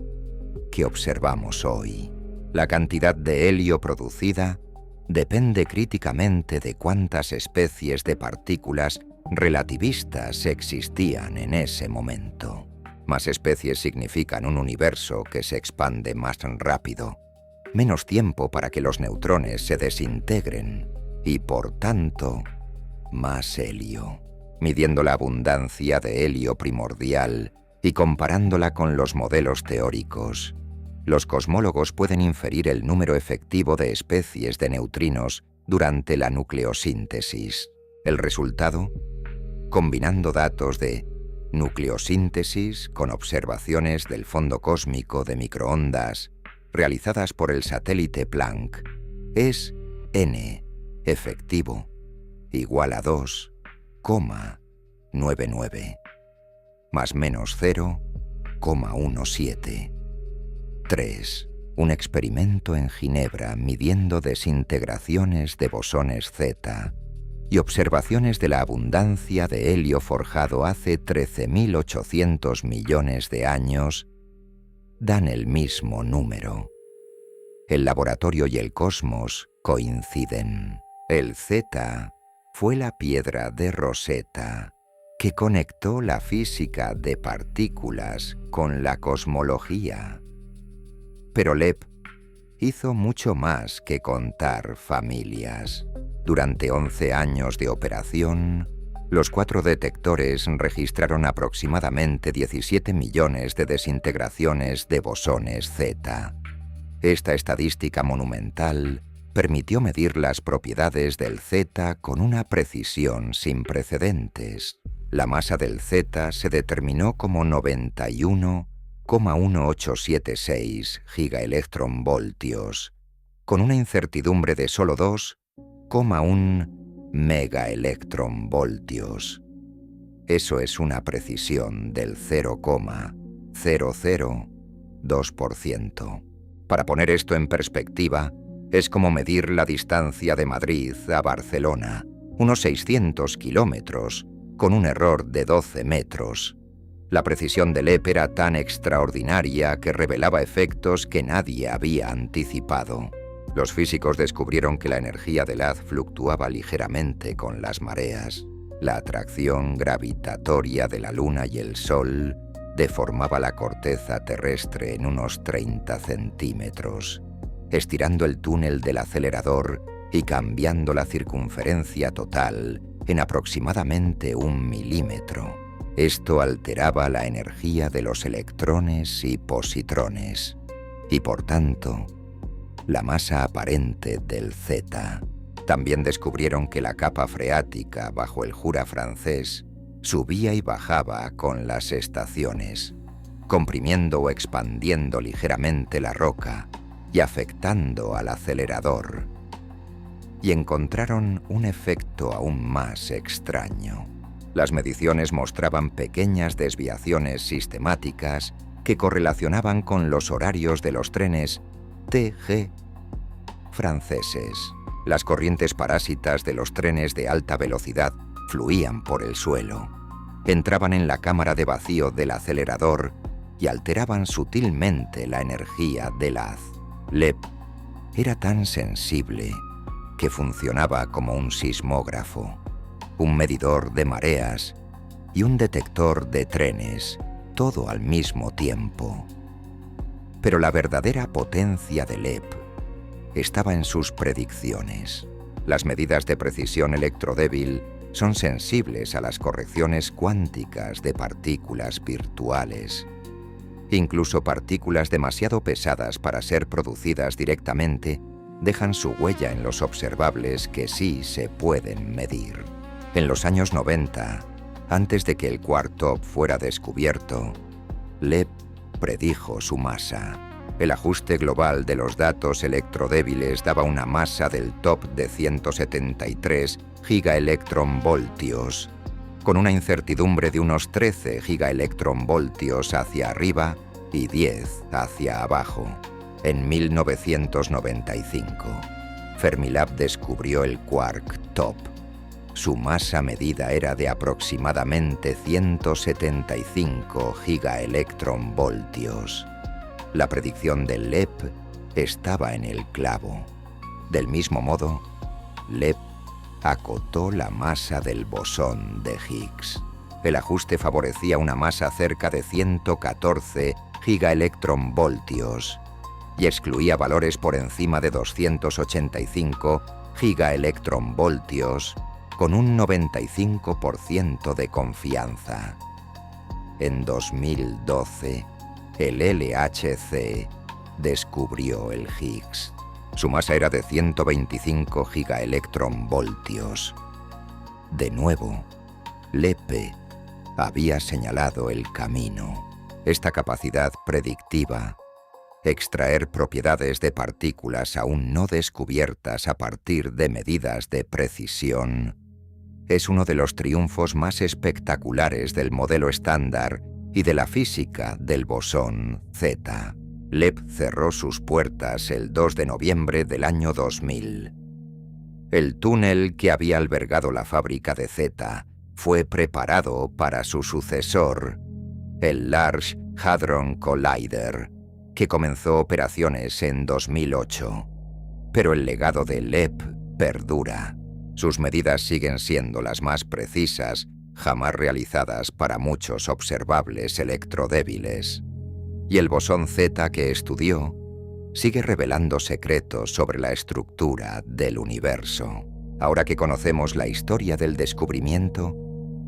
que observamos hoy. La cantidad de helio producida depende críticamente de cuántas especies de partículas relativistas existían en ese momento. Más especies significan un universo que se expande más rápido, menos tiempo para que los neutrones se desintegren y, por tanto, más helio. Midiendo la abundancia de helio primordial y comparándola con los modelos teóricos, los cosmólogos pueden inferir el número efectivo de especies de neutrinos durante la nucleosíntesis. El resultado, combinando datos de nucleosíntesis con observaciones del fondo cósmico de microondas realizadas por el satélite Planck, es n efectivo igual a 2,99 más menos 0,17. 3. Un experimento en Ginebra midiendo desintegraciones de bosones Z y observaciones de la abundancia de helio forjado hace 13.800 millones de años dan el mismo número. El laboratorio y el cosmos coinciden. El Z fue la piedra de Rosetta que conectó la física de partículas con la cosmología. Pero LEP hizo mucho más que contar familias. Durante 11 años de operación, los 4 detectores registraron aproximadamente 17 millones de desintegraciones de bosones Z. Esta estadística monumental permitió medir las propiedades del Z con una precisión sin precedentes. La masa del Z se determinó como 91,1876 gigaelectronvoltios, con una incertidumbre de solo 2,1 megaelectronvoltios. Eso es una precisión del 0,002%. Para poner esto en perspectiva, es como medir la distancia de Madrid a Barcelona, unos 600 kilómetros, con un error de 12 metros. La precisión del LEP era tan extraordinaria que revelaba efectos que nadie había anticipado. Los físicos descubrieron que la energía del haz fluctuaba ligeramente con las mareas. La atracción gravitatoria de la Luna y el Sol deformaba la corteza terrestre en unos 30 centímetros, estirando el túnel del acelerador y cambiando la circunferencia total en aproximadamente 1 milímetro. Esto alteraba la energía de los electrones y positrones, y por tanto, la masa aparente del Z. También descubrieron que la capa freática bajo el Jura francés subía y bajaba con las estaciones, comprimiendo o expandiendo ligeramente la roca y afectando al acelerador. Y encontraron un efecto aún más extraño. Las mediciones mostraban pequeñas desviaciones sistemáticas que correlacionaban con los horarios de los trenes TG franceses. Las corrientes parásitas de los trenes de alta velocidad fluían por el suelo, entraban en la cámara de vacío del acelerador y alteraban sutilmente la energía del haz. LEP era tan sensible que funcionaba como un sismógrafo, un medidor de mareas y un detector de trenes, todo al mismo tiempo. Pero la verdadera potencia de LEP estaba en sus predicciones. Las medidas de precisión electrodébil son sensibles a las correcciones cuánticas de partículas virtuales. Incluso partículas demasiado pesadas para ser producidas directamente dejan su huella en los observables que sí se pueden medir. En los años 90, antes de que el quark top fuera descubierto, LEP predijo su masa. El ajuste global de los datos electrodébiles daba una masa del top de 173 gigaelectronvoltios, con una incertidumbre de unos 13 gigaelectronvoltios hacia arriba y 10 hacia abajo. En 1995, Fermilab descubrió el quark top. Su masa medida era de aproximadamente 175 gigaelectronvoltios. La predicción del LEP estaba en el clavo. Del mismo modo, LEP acotó la masa del bosón de Higgs. El ajuste favorecía una masa cerca de 114 gigaelectronvoltios y excluía valores por encima de 285 gigaelectronvoltios con un 95% de confianza. En 2012, el LHC descubrió el Higgs. Su masa era de 125 gigaelectronvoltios. De nuevo, LEPE había señalado el camino. Esta capacidad predictiva, extraer propiedades de partículas aún no descubiertas a partir de medidas de precisión, es uno de los triunfos más espectaculares del modelo estándar y de la física del bosón Z. LEP cerró sus puertas el 2 de noviembre del año 2000. El túnel que había albergado la fábrica de Z fue preparado para su sucesor, el Large Hadron Collider, que comenzó operaciones en 2008. Pero el legado de LEP perdura. Sus medidas siguen siendo las más precisas jamás realizadas para muchos observables electrodébiles. Y el bosón Z que estudió sigue revelando secretos sobre la estructura del universo. Ahora que conocemos la historia del descubrimiento,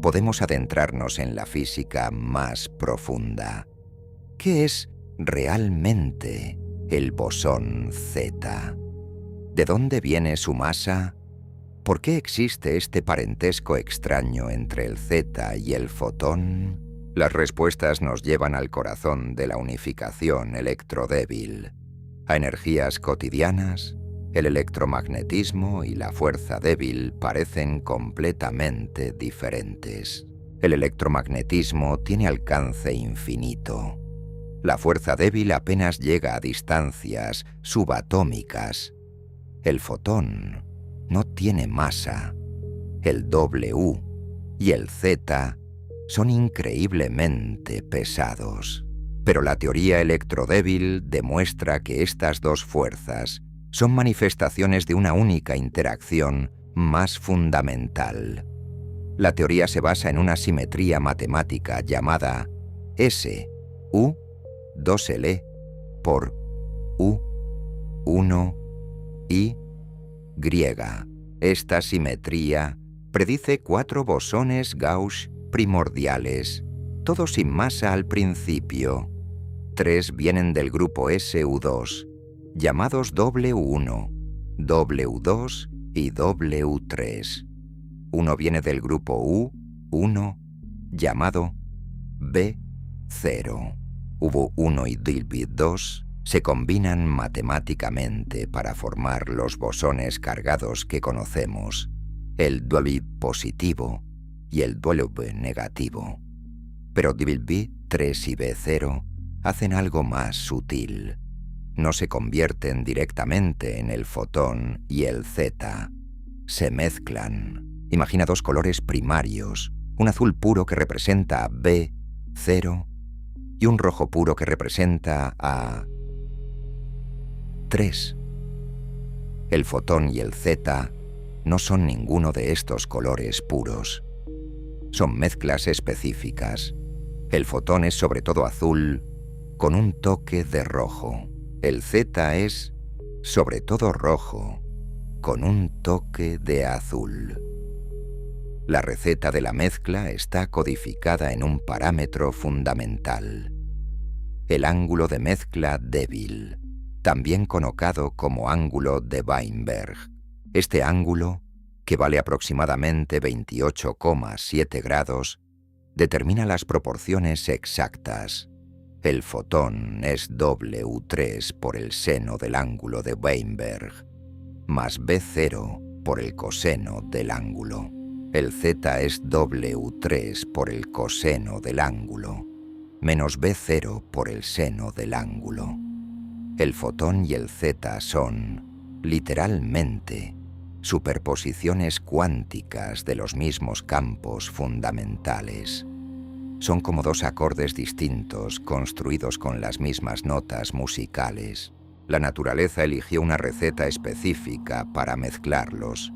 podemos adentrarnos en la física más profunda. ¿Qué es realmente el bosón Z? ¿De dónde viene su masa? ¿Por qué existe este parentesco extraño entre el Z y el fotón? Las respuestas nos llevan al corazón de la unificación electrodébil. A energías cotidianas, el electromagnetismo y la fuerza débil parecen completamente diferentes. El electromagnetismo tiene alcance infinito. La fuerza débil apenas llega a distancias subatómicas. El fotón no tiene masa. El W y el Z son increíblemente pesados. Pero la teoría electrodébil demuestra que estas dos fuerzas son manifestaciones de una única interacción más fundamental. La teoría se basa en una simetría matemática llamada S, U, 2L por U, 1, I, griega. Esta simetría predice 4 bosones Gauss primordiales, todos sin masa al principio. 3 vienen del grupo SU2, llamados W1, W2 y W3. Uno viene del grupo U1, llamado B0. U1 y W2 se combinan matemáticamente para formar los bosones cargados que conocemos, el W positivo y el W negativo. Pero W3 y B0 hacen algo más sutil. No se convierten directamente en el fotón y el Z. Se mezclan. Imagina 2 colores primarios, un azul puro que representa a B0 y un rojo puro que representa a 3. El fotón y el Z no son ninguno de estos colores puros. Son mezclas específicas. El fotón es sobre todo azul con un toque de rojo. El Z es sobre todo rojo con un toque de azul. La receta de la mezcla está codificada en un parámetro fundamental: el ángulo de mezcla débil, también conocido como ángulo de Weinberg. Este ángulo, que vale aproximadamente 28,7 grados, determina las proporciones exactas. El fotón es W3 por el seno del ángulo de Weinberg, más B0 por el coseno del ángulo. El Z es W3 por el coseno del ángulo, menos B0 por el seno del ángulo. El fotón y el Z son, literalmente, superposiciones cuánticas de los mismos campos fundamentales. Son como 2 acordes distintos construidos con las mismas notas musicales. La naturaleza eligió una receta específica para mezclarlos.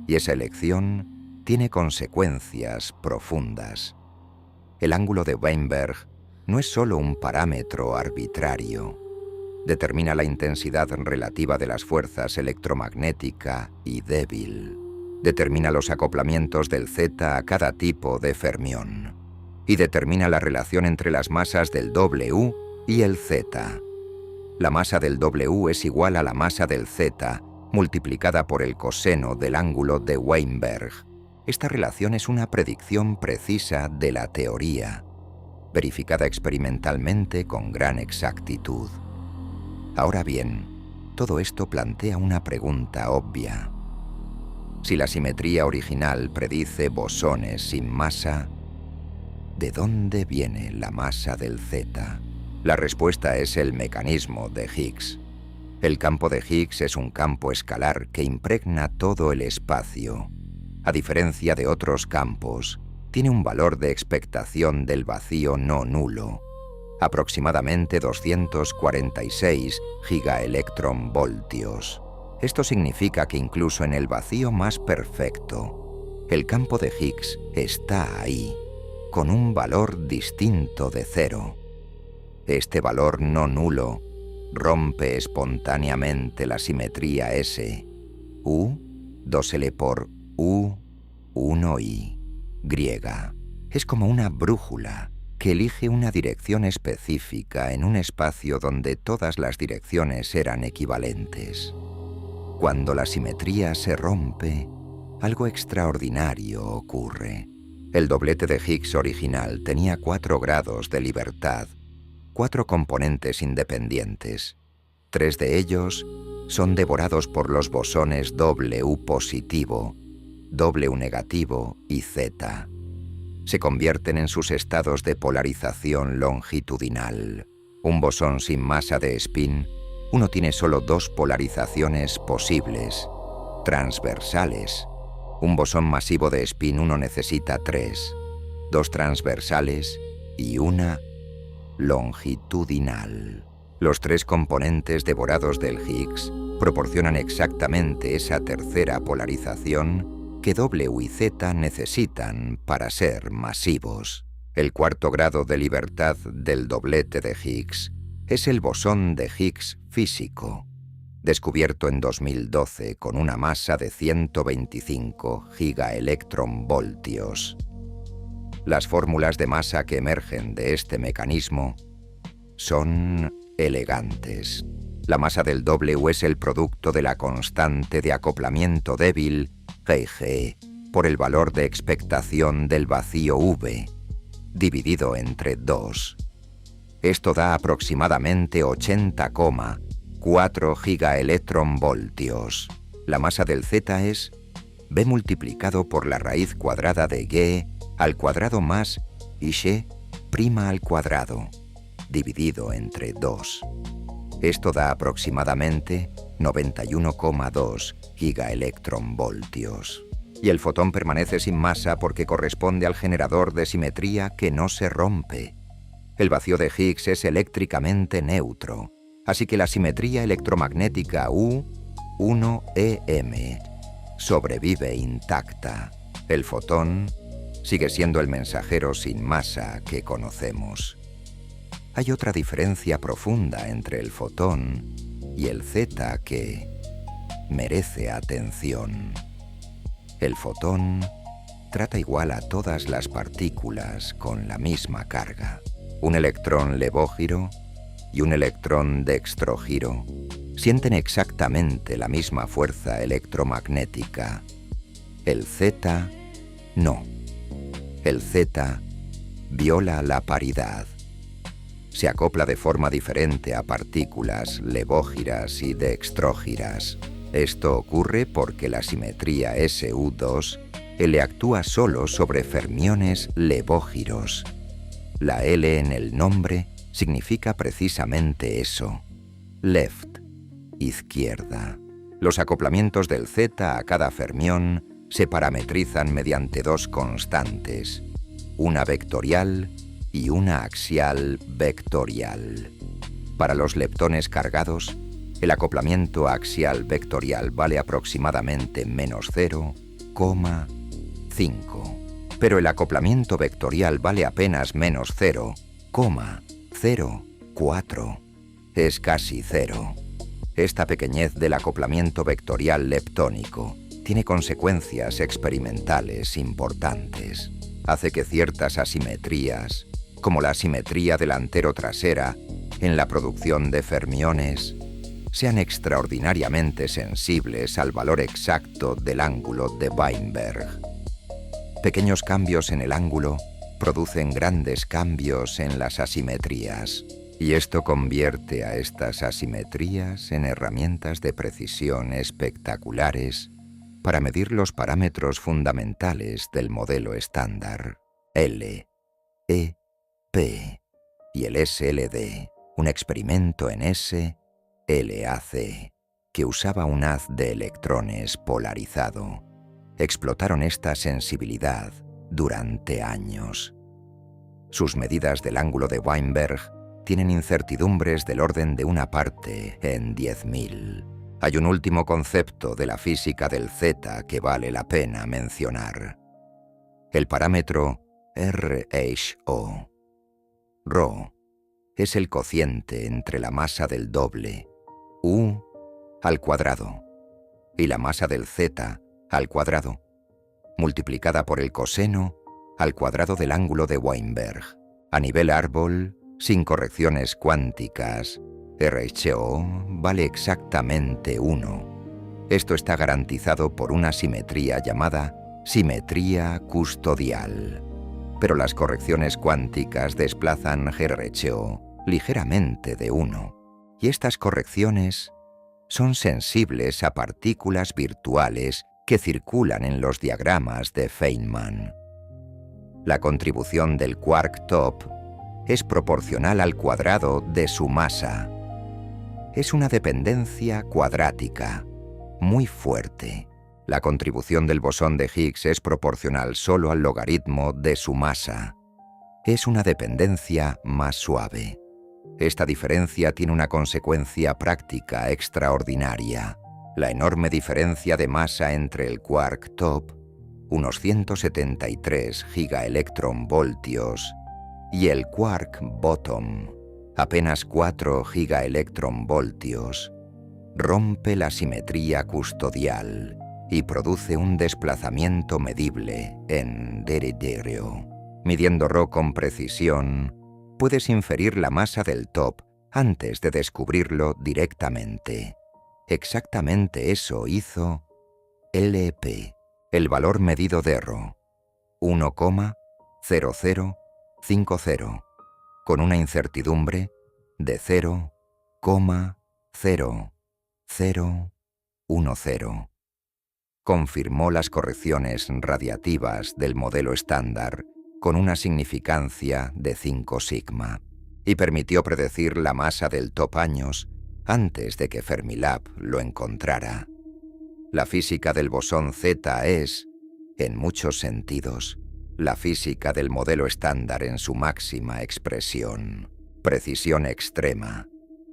y esa elección tiene consecuencias profundas. El ángulo de Weinberg no es solo un parámetro arbitrario. Determina la intensidad relativa de las fuerzas electromagnética y débil. Determina los acoplamientos del Z a cada tipo de fermión. Y determina la relación entre las masas del W y el Z. La masa del W es igual a la masa del Z multiplicada por el coseno del ángulo de Weinberg. Esta relación es una predicción precisa de la teoría, verificada experimentalmente con gran exactitud. Ahora bien, todo esto plantea una pregunta obvia. Si la simetría original predice bosones sin masa, ¿de dónde viene la masa del Z? La respuesta es el mecanismo de Higgs. El campo de Higgs es un campo escalar que impregna todo el espacio. A diferencia de otros campos, tiene un valor de expectación del vacío no nulo, aproximadamente 246 gigaelectronvoltios. Esto significa que incluso en el vacío más perfecto, el campo de Higgs está ahí, con un valor distinto de cero. Este valor no nulo rompe espontáneamente la simetría S, U, 2L por U, 1I, griega. Es como una brújula que elige una dirección específica en un espacio donde todas las direcciones eran equivalentes. Cuando la simetría se rompe, algo extraordinario ocurre. El doblete de Higgs original tenía 4 grados de libertad, 4 componentes independientes. 3 de ellos son devorados por los bosones W positivo, W negativo y Z. Se convierten en sus estados de polarización longitudinal. Un bosón sin masa de spin, uno tiene solo 2 polarizaciones posibles, transversales. Un bosón masivo de spin 1 necesita 3, 2 transversales y una longitudinal. Los 3 componentes devorados del Higgs proporcionan exactamente esa tercera polarización que W y Z necesitan para ser masivos. El 4º grado de libertad del doblete de Higgs es el bosón de Higgs físico, descubierto en 2012 con una masa de 125 gigaelectronvoltios. Las fórmulas de masa que emergen de este mecanismo son elegantes. La masa del W es el producto de la constante de acoplamiento débil, G, por el valor de expectación del vacío V, dividido entre 2. Esto da aproximadamente 80,4 gigaelectronvoltios. La masa del Z es V multiplicado por la raíz cuadrada de G al cuadrado más G' al cuadrado, dividido entre 2. Esto da aproximadamente 91,2 gigaelectronvoltios. Y el fotón permanece sin masa porque corresponde al generador de simetría que no se rompe. El vacío de Higgs es eléctricamente neutro, así que la simetría electromagnética U1EM sobrevive intacta. El fotón sigue siendo el mensajero sin masa que conocemos. Hay otra diferencia profunda entre el fotón y el Z que merece atención. El fotón trata igual a todas las partículas con la misma carga. Un electrón levógiro y un electrón dextrógiro sienten exactamente la misma fuerza electromagnética. El Z no. El Z viola la paridad. Se acopla de forma diferente a partículas levógiras y dextrógiras. Esto ocurre porque la simetría SU2 le actúa solo sobre fermiones levógiros. La L en el nombre significa precisamente eso. Left, izquierda. Los acoplamientos del Z a cada fermión se parametrizan mediante 2 constantes, una vectorial y una axial vectorial. Para los leptones cargados, el acoplamiento axial vectorial vale aproximadamente -0 0,5. Pero el acoplamiento vectorial vale apenas menos 0,04. Es casi cero. Esta pequeñez del acoplamiento vectorial leptónico tiene consecuencias experimentales importantes. Hace que ciertas asimetrías, como la asimetría delantero-trasera en la producción de fermiones, sean extraordinariamente sensibles al valor exacto del ángulo de Weinberg. Pequeños cambios en el ángulo producen grandes cambios en las asimetrías, y esto convierte a estas asimetrías en herramientas de precisión espectaculares para medir los parámetros fundamentales del modelo estándar, L, E, P y el SLD, un experimento en SLAC que usaba un haz de electrones polarizado. Explotaron esta sensibilidad durante años. Sus medidas del ángulo de Weinberg tienen incertidumbres del orden de una parte en 10.000. Hay un último concepto de la física del Z que vale la pena mencionar. El parámetro RHO. Rho es el cociente entre la masa del doble, U al cuadrado, y la masa del Z al cuadrado, multiplicada por el coseno al cuadrado del ángulo de Weinberg. A nivel árbol, sin correcciones cuánticas, RHO vale exactamente 1. Esto está garantizado por una simetría llamada simetría custodial. Pero las correcciones cuánticas desplazan RHO ligeramente de 1, y estas correcciones son sensibles a partículas virtuales que circulan en los diagramas de Feynman. La contribución del quark top es proporcional al cuadrado de su masa. Es una dependencia cuadrática, muy fuerte. La contribución del bosón de Higgs es proporcional solo al logaritmo de su masa. Es una dependencia más suave. Esta diferencia tiene una consecuencia práctica extraordinaria. La enorme diferencia de masa entre el quark top, unos 173 gigaelectronvoltios, y el quark bottom, apenas 4 gigaelectronvoltios, rompe la simetría custodial y produce un desplazamiento medible en derivado. Midiendo ρ con precisión, puedes inferir la masa del top antes de descubrirlo directamente. Exactamente eso hizo LP, el valor medido de ρ, 1,0050, con una incertidumbre de 0,0010. Confirmó las correcciones radiativas del modelo estándar con una significancia de 5 sigma y permitió predecir la masa del top años antes de que Fermilab lo encontrara. La física del bosón Z es, en muchos sentidos, la física del modelo estándar en su máxima expresión: precisión extrema,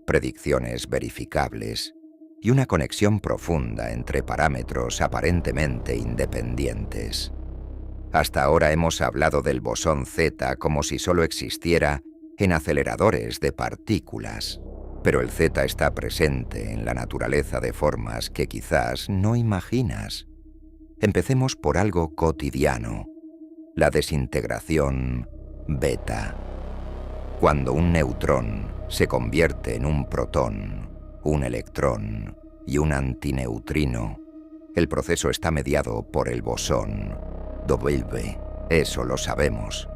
predicciones verificables y una conexión profunda entre parámetros aparentemente independientes. Hasta ahora hemos hablado del bosón Z como si solo existiera en aceleradores de partículas, pero el Z está presente en la naturaleza de formas que quizás no imaginas. Empecemos por algo cotidiano: la desintegración beta. Cuando un neutrón se convierte en un protón, un electrón y un antineutrino, el proceso está mediado por el bosón W, eso lo sabemos.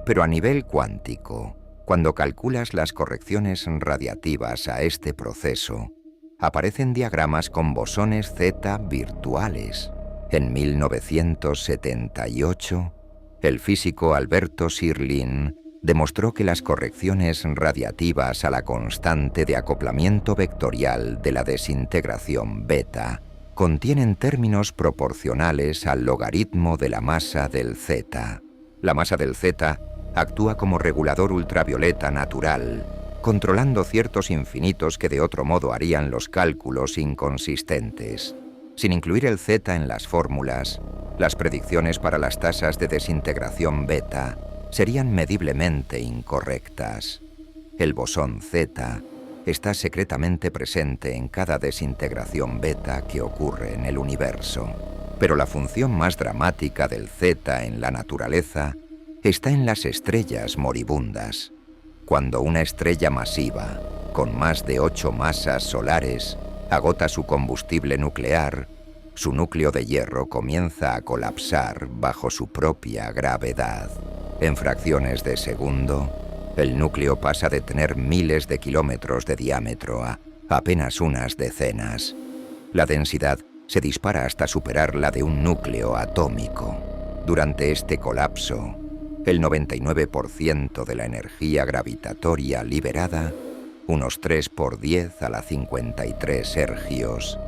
Pero a nivel cuántico, cuando calculas las correcciones radiativas a este proceso, aparecen diagramas con bosones Z virtuales. En 1978, el físico Alberto Sirlin demostró que las correcciones radiativas a la constante de acoplamiento vectorial de la desintegración beta contienen términos proporcionales al logaritmo de la masa del Z. La masa del Z actúa como regulador ultravioleta natural, controlando ciertos infinitos que de otro modo harían los cálculos inconsistentes. Sin incluir el Z en las fórmulas, las predicciones para las tasas de desintegración beta serían mediblemente incorrectas. El bosón Z está secretamente presente en cada desintegración beta que ocurre en el universo. Pero la función más dramática del Z en la naturaleza está en las estrellas moribundas. Cuando una estrella masiva, con más de 8 masas solares, agota su combustible nuclear, su núcleo de hierro comienza a colapsar bajo su propia gravedad. En fracciones de segundo, el núcleo pasa de tener miles de kilómetros de diámetro a apenas unas decenas. La densidad se dispara hasta superar la de un núcleo atómico. Durante este colapso, el 99% de la energía gravitatoria liberada, unos 3 por 10 a la 53 ergios,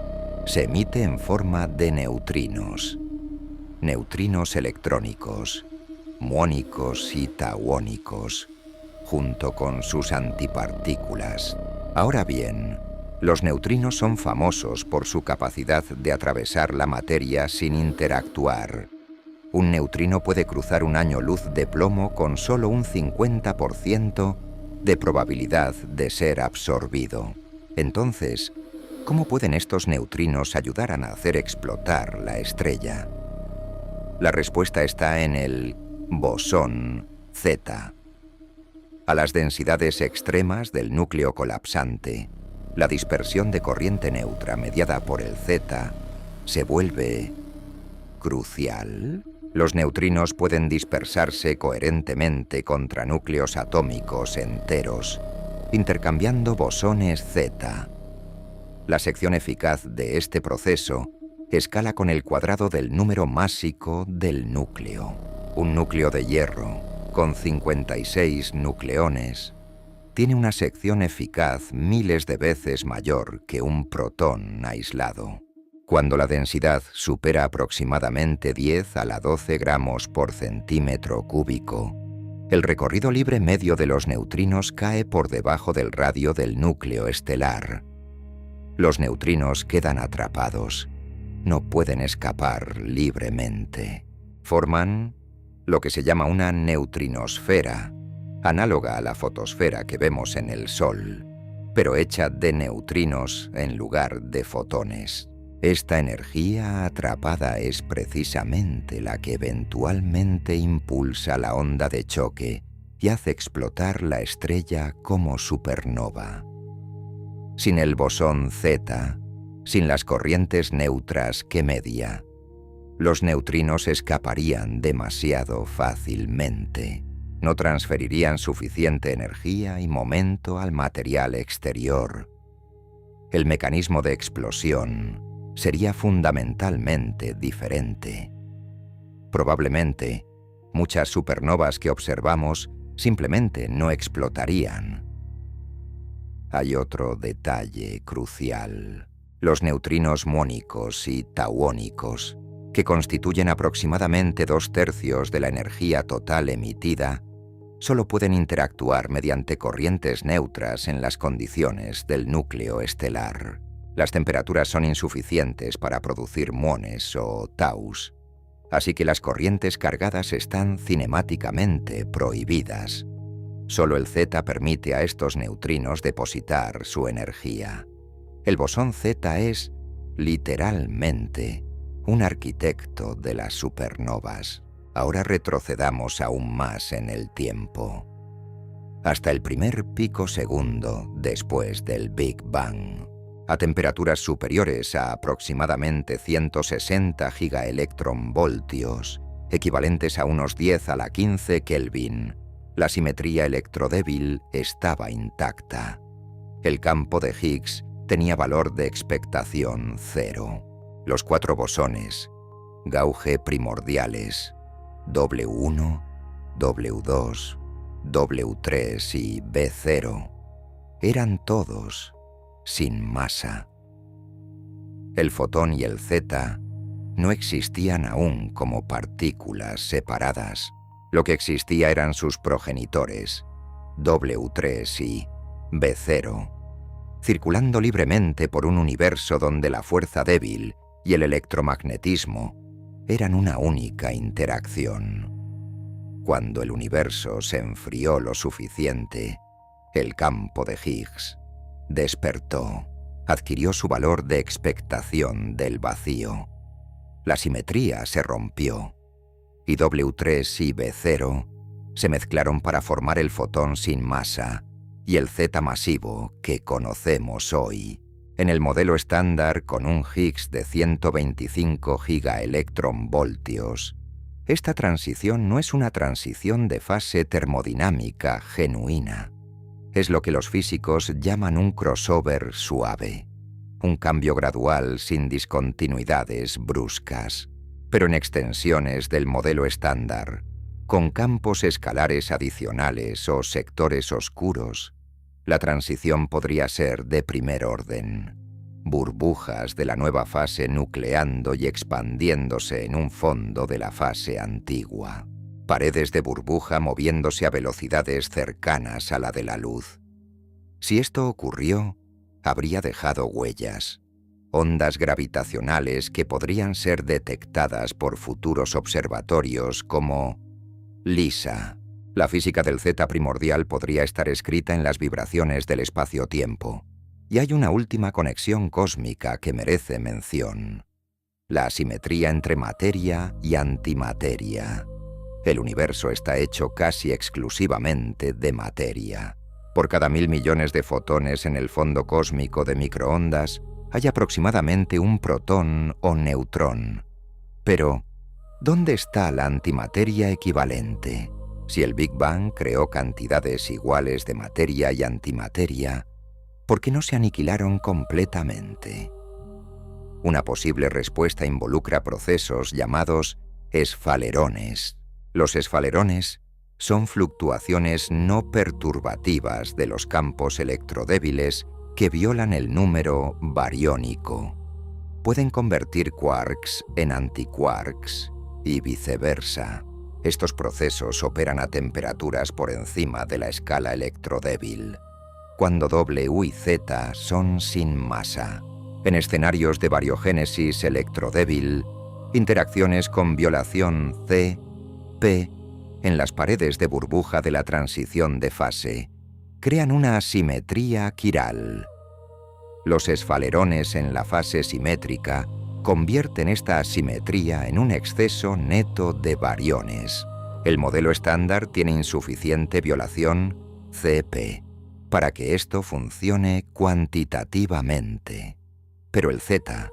se emite en forma de neutrinos. Neutrinos electrónicos, muónicos y tauónicos, junto con sus antipartículas. Ahora bien, los neutrinos son famosos por su capacidad de atravesar la materia sin interactuar. Un neutrino puede cruzar un año luz de plomo con solo un 50% de probabilidad de ser absorbido. Entonces, ¿cómo pueden estos neutrinos ayudar a hacer explotar la estrella? La respuesta está en el bosón Z. A las densidades extremas del núcleo colapsante, la dispersión de corriente neutra mediada por el Z se vuelve crucial. Los neutrinos pueden dispersarse coherentemente contra núcleos atómicos enteros, intercambiando bosones Z. La sección eficaz de este proceso escala con el cuadrado del número másico del núcleo. Un núcleo de hierro, con 56 nucleones, tiene una sección eficaz miles de veces mayor que un protón aislado. Cuando la densidad supera aproximadamente 10 a la 12 gramos por centímetro cúbico, el recorrido libre medio de los neutrinos cae por debajo del radio del núcleo estelar. Los neutrinos quedan atrapados, no pueden escapar libremente. Forman lo que se llama una neutrinosfera, análoga a la fotosfera que vemos en el Sol, pero hecha de neutrinos en lugar de fotones. Esta energía atrapada es precisamente la que eventualmente impulsa la onda de choque y hace explotar la estrella como supernova. Sin el bosón Z, sin las corrientes neutras que media, los neutrinos escaparían demasiado fácilmente. No transferirían suficiente energía y momento al material exterior. El mecanismo de explosión sería fundamentalmente diferente. Probablemente, muchas supernovas que observamos simplemente no explotarían. Hay otro detalle crucial. Los neutrinos muónicos y tauónicos, que constituyen aproximadamente 2/3 de la energía total emitida, solo pueden interactuar mediante corrientes neutras en las condiciones del núcleo estelar. Las temperaturas son insuficientes para producir muones o taus, así que las corrientes cargadas están cinemáticamente prohibidas. Solo el Z permite a estos neutrinos depositar su energía. El bosón Z es, literalmente, un arquitecto de las supernovas. Ahora retrocedamos aún más en el tiempo, hasta el primer pico segundo después del Big Bang. A temperaturas superiores a aproximadamente 160 gigaelectronvoltios, equivalentes a unos 10 a la 15 Kelvin, la simetría electrodébil estaba intacta. El campo de Higgs tenía valor de expectación 0. Los 4 bosones, gauge primordiales, W1, W2, W3 y B0, eran todos sin masa. El fotón y el Z no existían aún como partículas separadas. Lo que existía eran sus progenitores, W3 y B0, circulando libremente por un universo donde la fuerza débil y el electromagnetismo eran una única interacción. Cuando el universo se enfrió lo suficiente, el campo de Higgs despertó, adquirió su valor de expectación del vacío. La simetría se rompió, y W3 y B0 se mezclaron para formar el fotón sin masa y el Z masivo que conocemos hoy. En el modelo estándar con un Higgs de 125 gigaelectronvoltios, esta transición no es una transición de fase termodinámica genuina. Es lo que los físicos llaman un crossover suave, un cambio gradual sin discontinuidades bruscas, pero en extensiones del modelo estándar, con campos escalares adicionales o sectores oscuros, la transición podría ser de primer orden. Burbujas de la nueva fase nucleando y expandiéndose en un fondo de la fase antigua. Paredes de burbuja moviéndose a velocidades cercanas a la de la luz. Si esto ocurrió, habría dejado huellas, ondas gravitacionales que podrían ser detectadas por futuros observatorios como LISA. La física del Z primordial podría estar escrita en las vibraciones del espacio-tiempo. Y hay una última conexión cósmica que merece mención: la asimetría entre materia y antimateria. El universo está hecho casi exclusivamente de materia. Por cada 1000 millones de fotones en el fondo cósmico de microondas, hay aproximadamente un protón o neutrón. Pero, ¿dónde está la antimateria equivalente? Si el Big Bang creó cantidades iguales de materia y antimateria, ¿por qué no se aniquilaron completamente? Una posible respuesta involucra procesos llamados esfalerones. Los esfalerones son fluctuaciones no perturbativas de los campos electrodébiles que violan el número bariónico. Pueden convertir quarks en antiquarks y viceversa. Estos procesos operan a temperaturas por encima de la escala electrodébil, cuando W y Z son sin masa. En escenarios de bariogénesis electrodébil, interacciones con violación C, P, en las paredes de burbuja de la transición de fase, crean una asimetría quiral. Los esfalerones en la fase simétrica convierten esta asimetría en un exceso neto de bariones. El modelo estándar tiene insuficiente violación CP para que esto funcione cuantitativamente. Pero el Z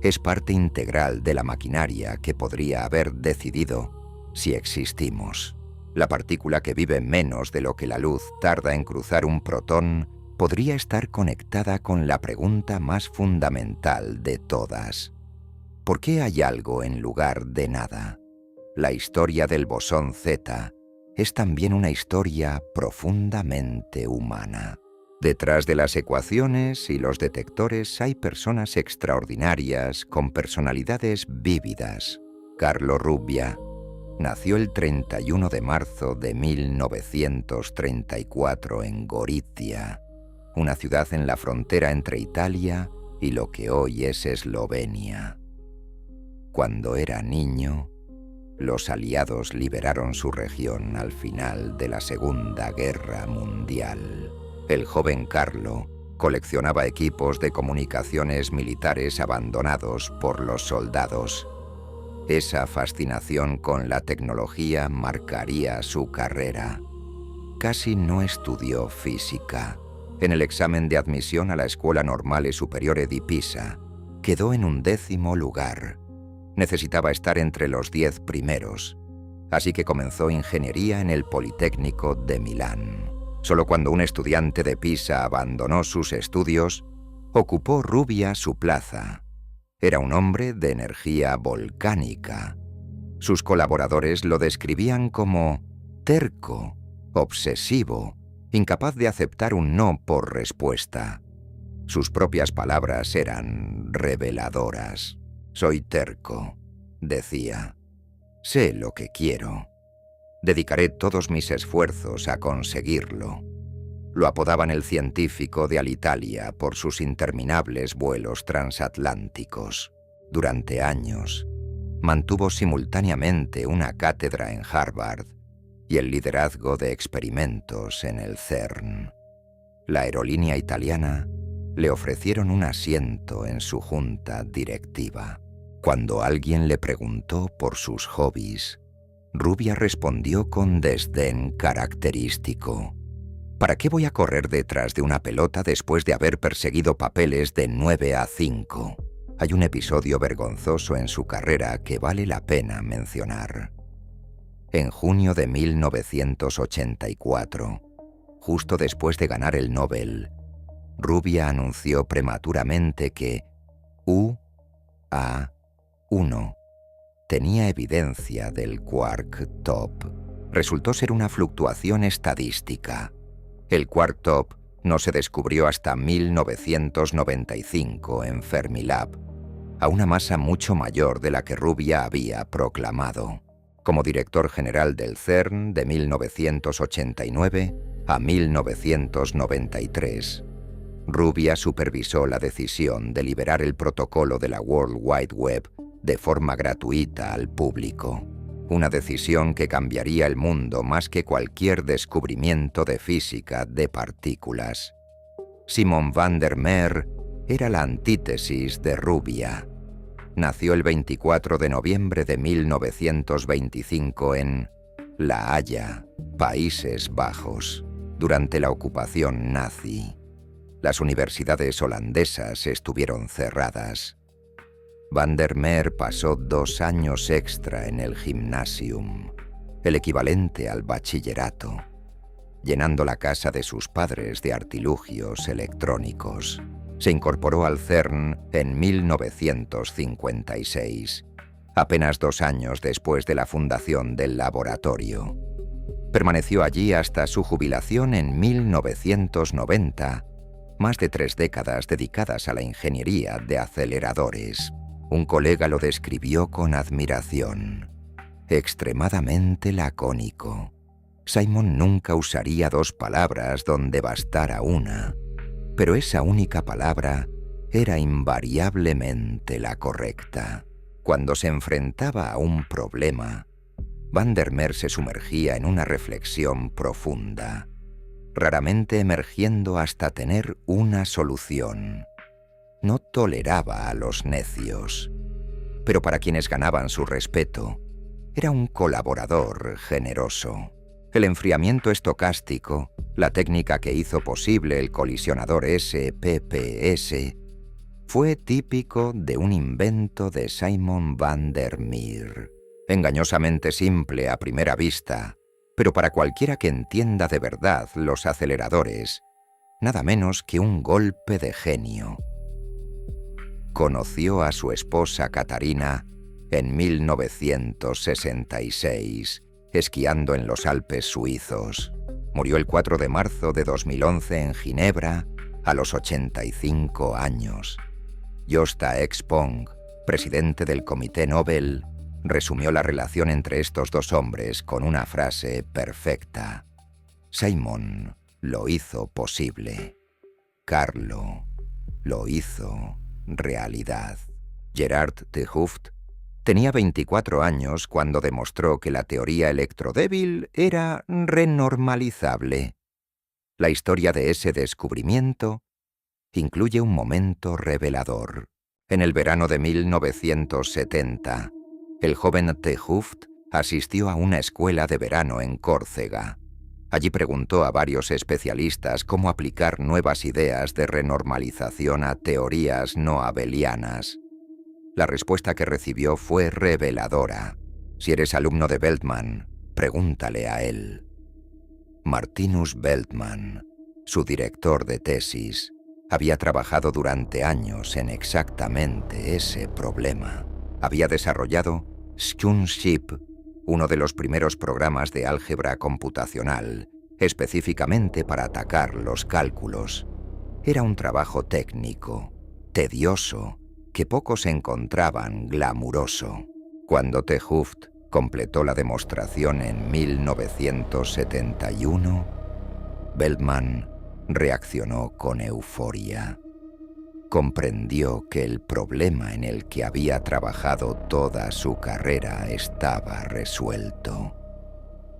es parte integral de la maquinaria que podría haber decidido si existimos. La partícula que vive menos de lo que la luz tarda en cruzar un protón podría estar conectada con la pregunta más fundamental de todas: ¿por qué hay algo en lugar de nada? La historia del bosón Z es también una historia profundamente humana. Detrás de las ecuaciones y los detectores hay personas extraordinarias con personalidades vívidas. Carlo Rubbia nació el 31 de marzo de 1934 en Gorizia, una ciudad en la frontera entre Italia y lo que hoy es Eslovenia. Cuando era niño, los aliados liberaron su región al final de la Segunda Guerra Mundial. El joven Carlo coleccionaba equipos de comunicaciones militares abandonados por los soldados. Esa fascinación con la tecnología marcaría su carrera. Casi no estudió física. En el examen de admisión a la Escuela Normale Superiore di Pisa, quedó en 11º lugar. Necesitaba estar entre los 10 primeros, así que comenzó ingeniería en el Politécnico de Milán. Solo cuando un estudiante de Pisa abandonó sus estudios, ocupó Rubbia su plaza. Era un hombre de energía volcánica. Sus colaboradores lo describían como terco, obsesivo, incapaz de aceptar un no por respuesta. Sus propias palabras eran reveladoras. «Soy terco», decía. «Sé lo que quiero. Dedicaré todos mis esfuerzos a conseguirlo». Lo apodaban el científico de Alitalia por sus interminables vuelos transatlánticos. Durante años, mantuvo simultáneamente una cátedra en Harvard y el liderazgo de experimentos en el CERN. La aerolínea italiana le ofrecieron un asiento en su junta directiva. Cuando alguien le preguntó por sus hobbies, Rubbia respondió con desdén característico: ¿para qué voy a correr detrás de una pelota después de haber perseguido papeles de 9 a 5? Hay un episodio vergonzoso en su carrera que vale la pena mencionar. En junio de 1984, justo después de ganar el Nobel, Rubbia anunció prematuramente que UA1 tenía evidencia del quark top. Resultó ser una fluctuación estadística. El quark top no se descubrió hasta 1995 en Fermilab, a una masa mucho mayor de la que Rubbia había proclamado. Como director general del CERN de 1989 a 1993, Rubbia supervisó la decisión de liberar el protocolo de la World Wide Web de forma gratuita al público, una decisión que cambiaría el mundo más que cualquier descubrimiento de física de partículas. Simon van der Meer era la antítesis de Rubbia. Nació el 24 de noviembre de 1925 en La Haya, Países Bajos, durante la ocupación nazi. Las universidades holandesas estuvieron cerradas. Van der Meer pasó 2 años extra en el gymnasium, el equivalente al bachillerato, llenando la casa de sus padres de artilugios electrónicos. Se incorporó al CERN en 1956, apenas 2 años después de la fundación del laboratorio. Permaneció allí hasta su jubilación en 1990, más de 3 décadas dedicadas a la ingeniería de aceleradores. Un colega lo describió con admiración: extremadamente lacónico. Simon nunca usaría 2 palabras donde bastara una, pero esa única palabra era invariablemente la correcta. Cuando se enfrentaba a un problema, Van der Meer se sumergía en una reflexión profunda, raramente emergiendo hasta tener una solución. No toleraba a los necios, pero para quienes ganaban su respeto, era un colaborador generoso. El enfriamiento estocástico, la técnica que hizo posible el colisionador SPPS, fue típico de un invento de Simon van der Meer. Engañosamente simple a primera vista, pero para cualquiera que entienda de verdad los aceleradores, nada menos que un golpe de genio. Conoció a su esposa Katarina en 1966, esquiando en los Alpes suizos. Murió el 4 de marzo de 2011 en Ginebra, a los 85 años. Gösta Ekspong, presidente del Comité Nobel, resumió la relación entre estos 2 hombres con una frase perfecta: Simon lo hizo posible. Carlo lo hizo realidad. Gerard 't Hooft tenía 24 años cuando demostró que la teoría electrodébil era renormalizable. La historia de ese descubrimiento incluye un momento revelador. En el verano de 1970, el joven 't Hooft asistió a una escuela de verano en Córcega. Allí preguntó a varios especialistas cómo aplicar nuevas ideas de renormalización a teorías no abelianas. La respuesta que recibió fue reveladora. Si eres alumno de Veltman, pregúntale a él. Martinus Veltman, su director de tesis, había trabajado durante años en exactamente ese problema. Había desarrollado SQNSHIP, uno de los primeros programas de álgebra computacional, específicamente para atacar los cálculos. Era un trabajo técnico, tedioso, que pocos encontraban glamuroso. Cuando 't Hooft completó la demostración en 1971, Veltman reaccionó con euforia. comprendió que el problema en el que había trabajado toda su carrera estaba resuelto.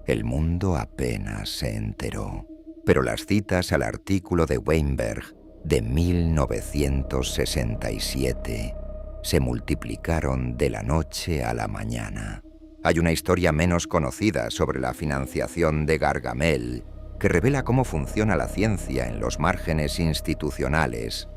El mundo apenas se enteró, pero las citas al artículo de Weinberg de 1967 se multiplicaron de la noche a la mañana. Hay una historia menos conocida sobre la financiación de Gargamel que revela cómo funciona la ciencia en los márgenes institucionales.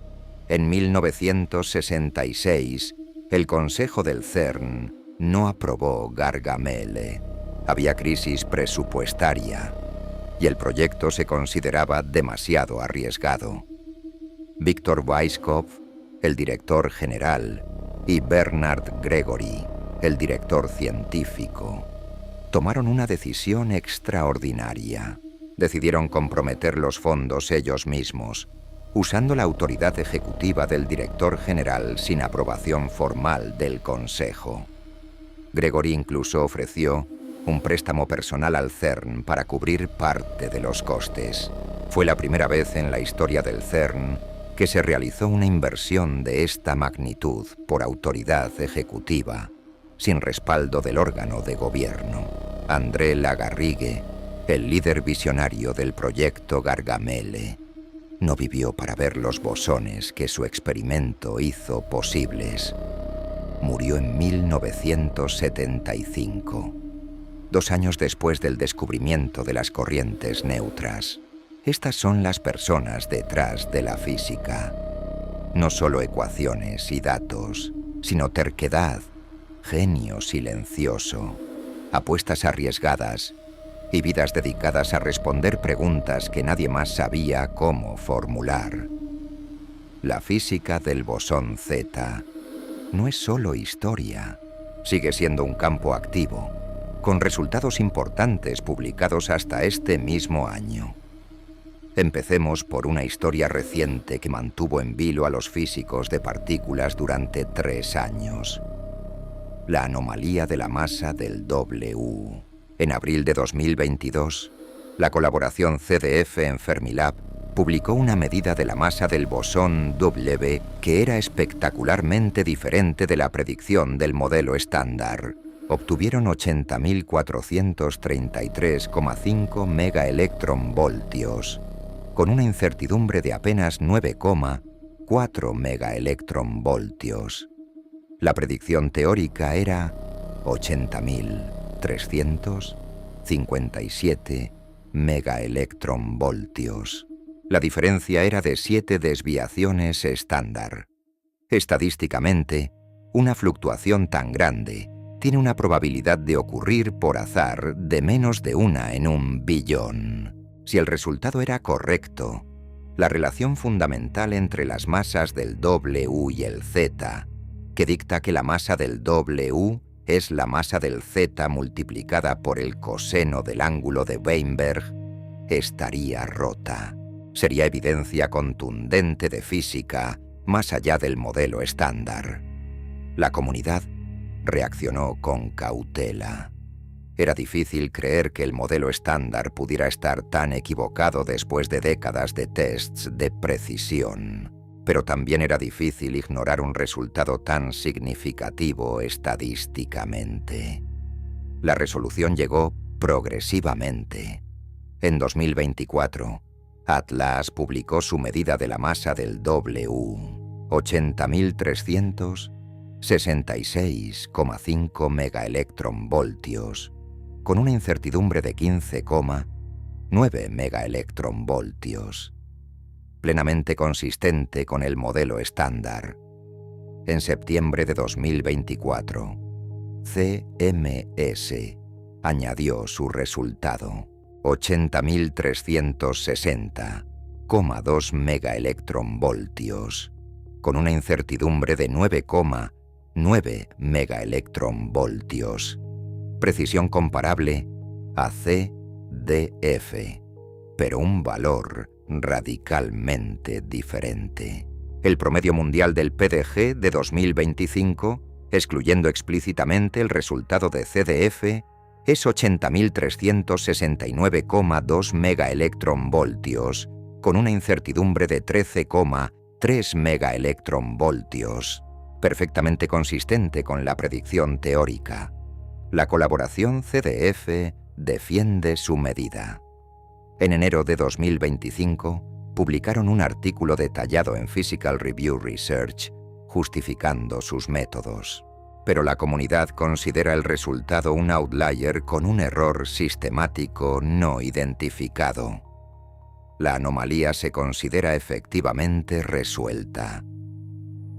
En 1966, el Consejo del CERN no aprobó Gargamel. Había crisis presupuestaria y el proyecto se consideraba demasiado arriesgado. Victor Weisskopf, el director general, y Bernard Gregory, el director científico, tomaron una decisión extraordinaria. Decidieron comprometer los fondos ellos mismos, usando la autoridad ejecutiva del director general sin aprobación formal del Consejo. Gregory incluso ofreció un préstamo personal al CERN para cubrir parte de los costes. Fue la primera vez en la historia del CERN que se realizó una inversión de esta magnitud por autoridad ejecutiva, sin respaldo del órgano de gobierno. André Lagarrigue, el líder visionario del proyecto Gargamel, no vivió para ver los bosones que su experimento hizo posibles. Murió en 1975, 2 años después del descubrimiento de las corrientes neutras. Estas son las personas detrás de la física. No solo ecuaciones y datos, sino terquedad, genio silencioso, apuestas arriesgadas y vidas dedicadas a responder preguntas que nadie más sabía cómo formular. La física del bosón Z no es solo historia, sigue siendo un campo activo, con resultados importantes publicados hasta este mismo año. Empecemos por una historia reciente que mantuvo en vilo a los físicos de partículas durante 3 años. La anomalía de la masa del W. En abril de 2022, la colaboración CDF en Fermilab publicó una medida de la masa del bosón W que era espectacularmente diferente de la predicción del modelo estándar. Obtuvieron 80.433,5 megaelectronvoltios, con una incertidumbre de apenas 9,4 megaelectronvoltios. La predicción teórica era 80.357 megaelectronvoltios. La diferencia era de 7 desviaciones estándar. Estadísticamente, una fluctuación tan grande tiene una probabilidad de ocurrir por azar de menos de 1 en 1 billón. Si el resultado era correcto, la relación fundamental entre las masas del W y el Z, que dicta que la masa del W es la masa del Z multiplicada por el coseno del ángulo de Weinberg, estaría rota. Sería evidencia contundente de física más allá del modelo estándar. La comunidad reaccionó con cautela. Era difícil creer que el modelo estándar pudiera estar tan equivocado después de décadas de tests de precisión, pero también era difícil ignorar un resultado tan significativo estadísticamente. La resolución llegó progresivamente. En 2024, Atlas publicó su medida de la masa del W, 80.366,5 megaelectronvoltios, con una incertidumbre de 15,9 megaelectronvoltios, plenamente consistente con el modelo estándar. En septiembre de 2024, CMS añadió su resultado, 80.360,2 megaelectronvoltios, con una incertidumbre de 9,9 megaelectronvoltios, precisión comparable a CDF, pero un valor radicalmente diferente. El promedio mundial del PDG de 2025, excluyendo explícitamente el resultado de CDF, es 80.369,2 megaelectronvoltios, con una incertidumbre de 13,3 3 megaelectronvoltios, perfectamente consistente con la predicción teórica. La colaboración CDF defiende su medida. En enero de 2025, publicaron un artículo detallado en Physical Review Research justificando sus métodos. Pero la comunidad considera el resultado un outlier con un error sistemático no identificado. La anomalía se considera efectivamente resuelta.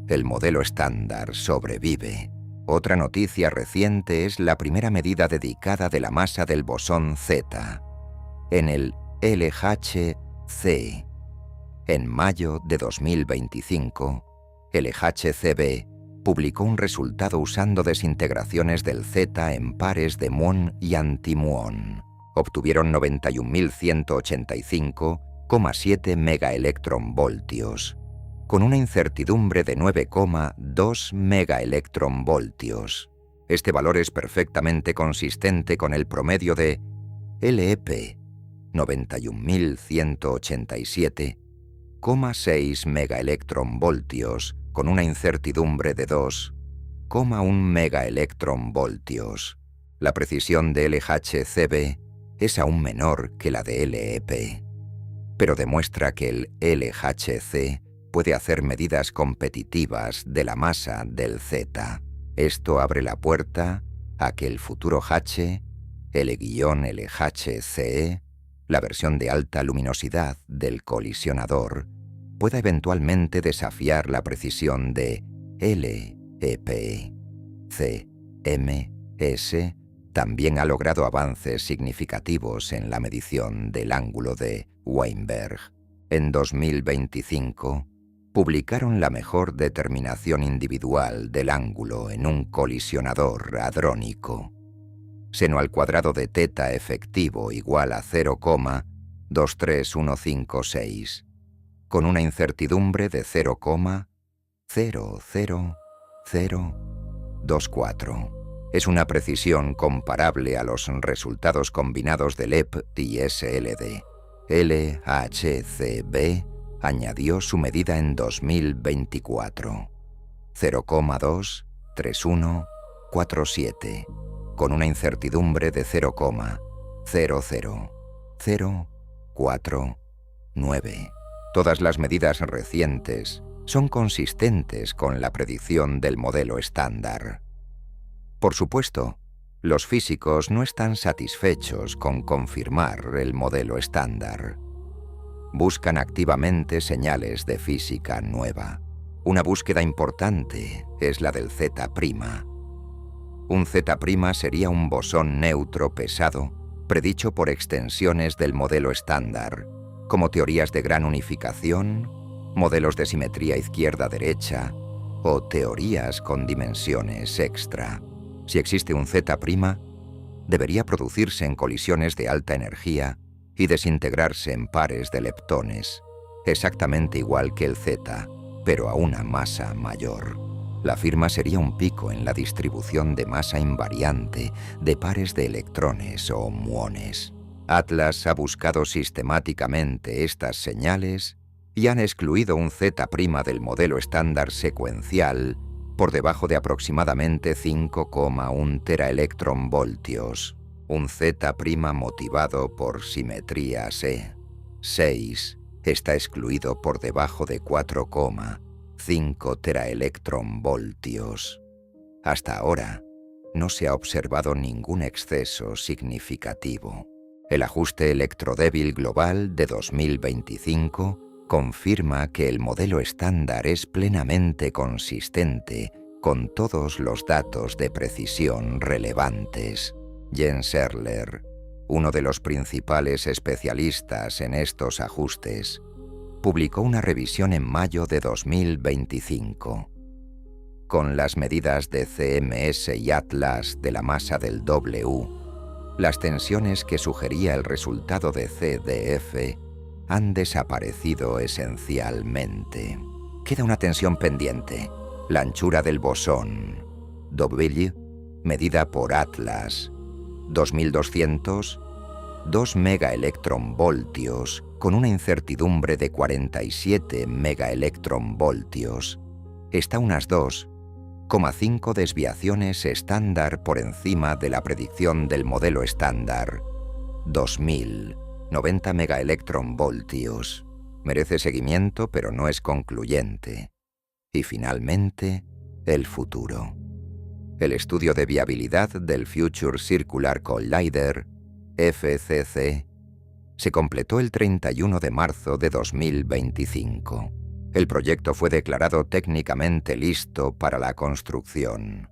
El modelo estándar sobrevive. Otra noticia reciente es la primera medida dedicada de la masa del bosón Z, en el LHC. En mayo de 2025, LHCb publicó un resultado usando desintegraciones del Z en pares de muón y antimuón. Obtuvieron 91.185,7 megaelectronvoltios, con una incertidumbre de 9,2 megaelectronvoltios. Este valor es perfectamente consistente con el promedio de LEP, 91.187,6 megaelectronvoltios, con una incertidumbre de 2,1 megaelectronvoltios. La precisión de LHCb es aún menor que la de LEP, pero demuestra que el LHC puede hacer medidas competitivas de la masa del Z. Esto abre la puerta a que el futuro H, L-LHCe, la versión de alta luminosidad del colisionador, pueda eventualmente desafiar la precisión de LEP. CMS también ha logrado avances significativos en la medición del ángulo de Weinberg. En 2025, publicaron la mejor determinación individual del ángulo en un colisionador hadrónico. Seno al cuadrado de teta efectivo igual a 0,23156, con una incertidumbre de 0,00024. Es una precisión comparable a los resultados combinados del EP y SLD. LHCb añadió su medida en 2024, 0,23147, con una incertidumbre de 0,00049. Todas las medidas recientes son consistentes con la predicción del modelo estándar. Por supuesto, los físicos no están satisfechos con confirmar el modelo estándar. Buscan activamente señales de física nueva. Una búsqueda importante es la del Z'. Un Z' sería un bosón neutro pesado predicho por extensiones del modelo estándar, como teorías de gran unificación, modelos de simetría izquierda-derecha o teorías con dimensiones extra. Si existe un Z', debería producirse en colisiones de alta energía y desintegrarse en pares de leptones, exactamente igual que el Z, pero a una masa mayor. La firma sería un pico en la distribución de masa invariante de pares de electrones o muones. Atlas ha buscado sistemáticamente estas señales y han excluido un Z' del modelo estándar secuencial por debajo de aproximadamente 5,1 teraelectronvoltios. Un Z' motivado por simetría C6 está excluido por debajo de 4,5 teraelectronvoltios. Hasta ahora, no se ha observado ningún exceso significativo. El ajuste electrodébil global de 2025 confirma que el modelo estándar es plenamente consistente con todos los datos de precisión relevantes. Jens Erler, uno de los principales especialistas en estos ajustes, publicó una revisión en mayo de 2025. Con las medidas de CMS y Atlas de la masa del W, las tensiones que sugería el resultado de CDF han desaparecido esencialmente. Queda una tensión pendiente, la anchura del bosón, W, medida por Atlas, 2200 2 megaelectronvoltios con una incertidumbre de 47 megaelectronvoltios está unas 2,5 desviaciones estándar por encima de la predicción del modelo estándar, 2090 megaelectronvoltios. Merece seguimiento, pero no es concluyente. Y finalmente, el futuro. El estudio de viabilidad del Future Circular Collider, FCC, se completó el 31 de marzo de 2025. El proyecto fue declarado técnicamente listo para la construcción.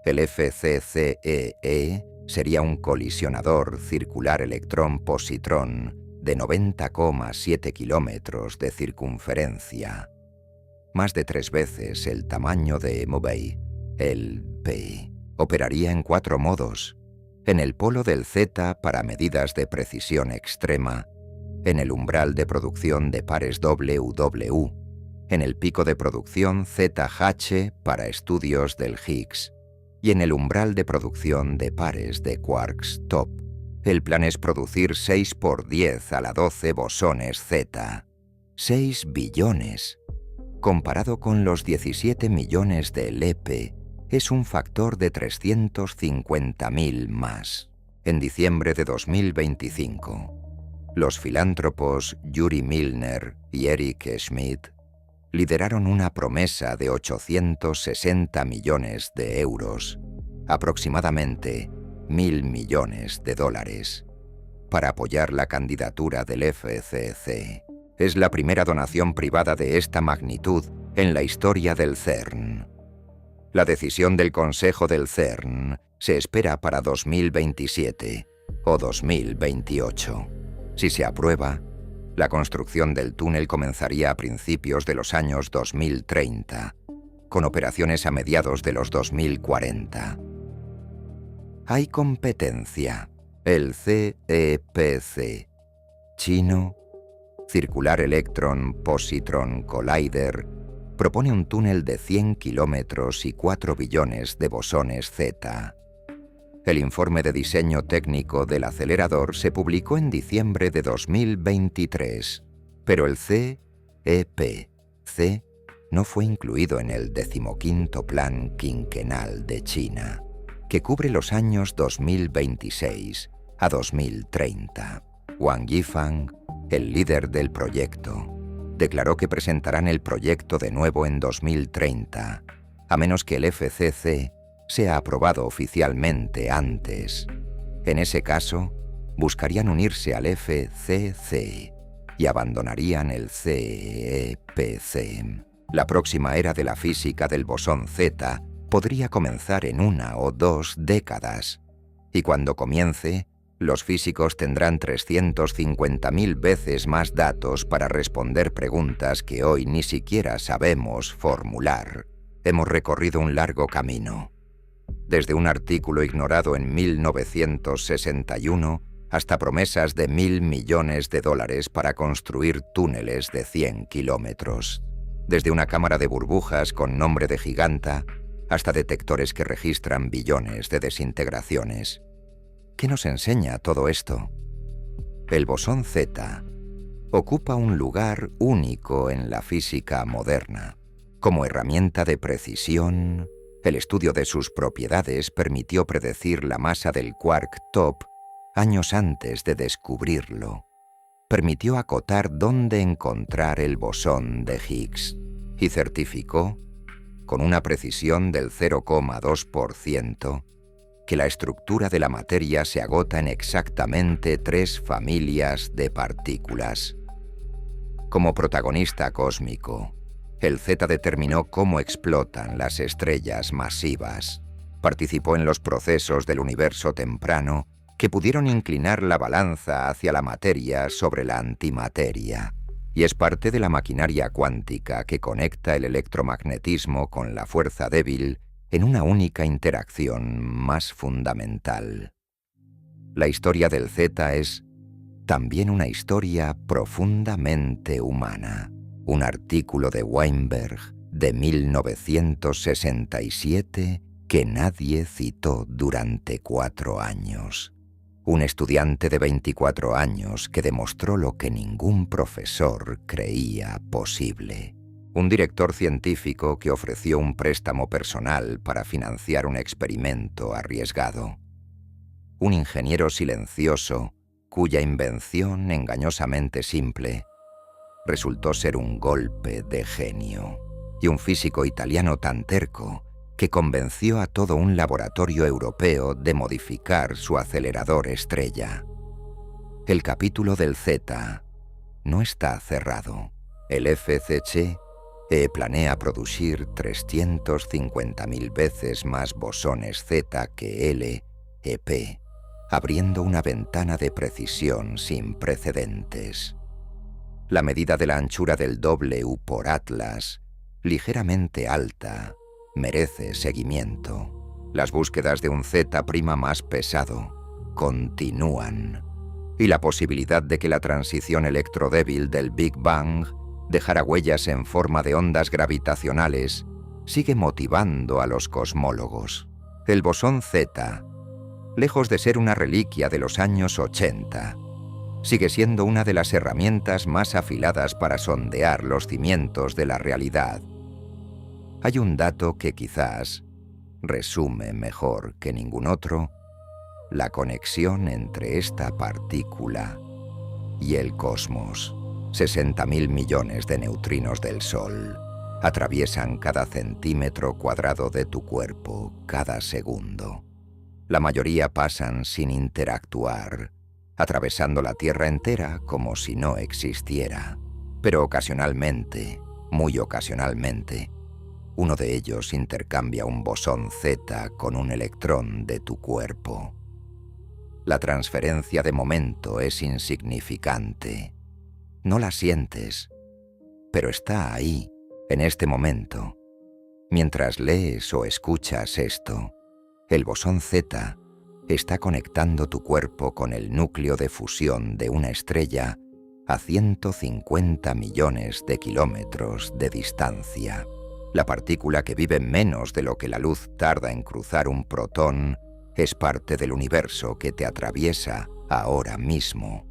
El FCCEE sería un colisionador circular electrón-positrón de 90,7 kilómetros de circunferencia, más de 3 veces el tamaño de MOBEI. El P operaría en 4 modos: en el polo del Z para medidas de precisión extrema, en el umbral de producción de pares WW, en el pico de producción ZH para estudios del Higgs y en el umbral de producción de pares de quarks top. El plan es producir 6 por 10 a la 12 bosones Z. 6 billones. Comparado con los 17 millones del EP, es un factor de 350.000 más. En diciembre de 2025, los filántropos Yuri Milner y Eric Schmidt lideraron una promesa de 860 millones de euros, aproximadamente 1.000 millones de dólares, para apoyar la candidatura del FCC. Es la primera donación privada de esta magnitud en la historia del CERN. La decisión del Consejo del CERN se espera para 2027 o 2028. Si se aprueba, la construcción del túnel comenzaría a principios de los años 2030, con operaciones a mediados de los 2040. Hay competencia. El CEPC, chino, Circular Electron Positron Collider, propone un túnel de 100 kilómetros y 4 billones de bosones Z. El informe de diseño técnico del acelerador se publicó en diciembre de 2023, pero el CEPC no fue incluido en el 15º Plan Quinquenal de China, que cubre los años 2026 a 2030. Wang Yifang, el líder del proyecto, declaró que presentarán el proyecto de nuevo en 2030, a menos que el FCC sea aprobado oficialmente antes. En ese caso, buscarían unirse al FCC y abandonarían el CEPC. La próxima era de la física del bosón Z podría comenzar en 1 o 2 décadas, y cuando comience, los físicos tendrán 350.000 veces más datos para responder preguntas que hoy ni siquiera sabemos formular. Hemos recorrido un largo camino, desde un artículo ignorado en 1961 hasta promesas de 1.000 millones de dólares para construir túneles de 100 kilómetros. Desde una cámara de burbujas con nombre de giganta hasta detectores que registran billones de desintegraciones. ¿Qué nos enseña todo esto? El bosón Z ocupa un lugar único en la física moderna. Como herramienta de precisión, el estudio de sus propiedades permitió predecir la masa del quark top años antes de descubrirlo. Permitió acotar dónde encontrar el bosón de Higgs y certificó, con una precisión del 0,2%, que la estructura de la materia se agota en exactamente 3 familias de partículas. Como protagonista cósmico, el Z determinó cómo explotan las estrellas masivas. Participó en los procesos del universo temprano que pudieron inclinar la balanza hacia la materia sobre la antimateria, y es parte de la maquinaria cuántica que conecta el electromagnetismo con la fuerza débil en una única interacción más fundamental. La historia del Z es también una historia profundamente humana. Un artículo de Weinberg de 1967 que nadie citó durante 4 años. Un estudiante de 24 años que demostró lo que ningún profesor creía posible. Un director científico que ofreció un préstamo personal para financiar un experimento arriesgado. Un ingeniero silencioso cuya invención engañosamente simple resultó ser un golpe de genio. Y un físico italiano tan terco que convenció a todo un laboratorio europeo de modificar su acelerador estrella. El capítulo del Z no está cerrado. El FCC planea producir 350.000 veces más bosones Z que LEP, abriendo una ventana de precisión sin precedentes. La medida de la anchura del W por atlas, ligeramente alta, merece seguimiento. Las búsquedas de un Z' más pesado continúan. Y la posibilidad de que la transición electrodébil del Big Bang dejara huellas en forma de ondas gravitacionales sigue motivando a los cosmólogos. El bosón Z, lejos de ser una reliquia de los años 80, sigue siendo una de las herramientas más afiladas para sondear los cimientos de la realidad. Hay un dato que quizás resume mejor que ningún otro la conexión entre esta partícula y el cosmos. 60.000 millones de neutrinos del Sol atraviesan cada centímetro cuadrado de tu cuerpo cada segundo. La mayoría pasan sin interactuar, atravesando la Tierra entera como si no existiera. Pero ocasionalmente, muy ocasionalmente, uno de ellos intercambia un bosón Z con un electrón de tu cuerpo. La transferencia de momento es insignificante. No la sientes, pero está ahí, en este momento. Mientras lees o escuchas esto, el bosón Z está conectando tu cuerpo con el núcleo de fusión de una estrella a 150 millones de kilómetros de distancia. La partícula que vive menos de lo que la luz tarda en cruzar un protón es parte del universo que te atraviesa ahora mismo.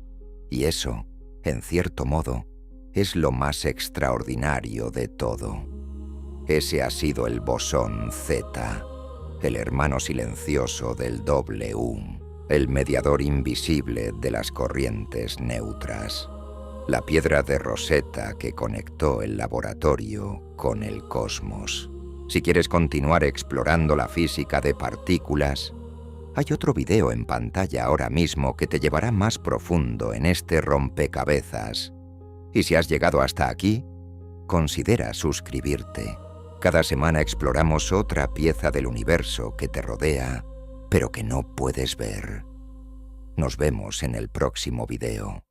Y eso, en cierto modo, es lo más extraordinario de todo. Ese ha sido el bosón Z, el hermano silencioso del W, el mediador invisible de las corrientes neutras, la piedra de Rosetta que conectó el laboratorio con el cosmos. Si quieres continuar explorando la física de partículas, hay otro video en pantalla ahora mismo que te llevará más profundo en este rompecabezas. Y si has llegado hasta aquí, considera suscribirte. Cada semana exploramos otra pieza del universo que te rodea, pero que no puedes ver. Nos vemos en el próximo video.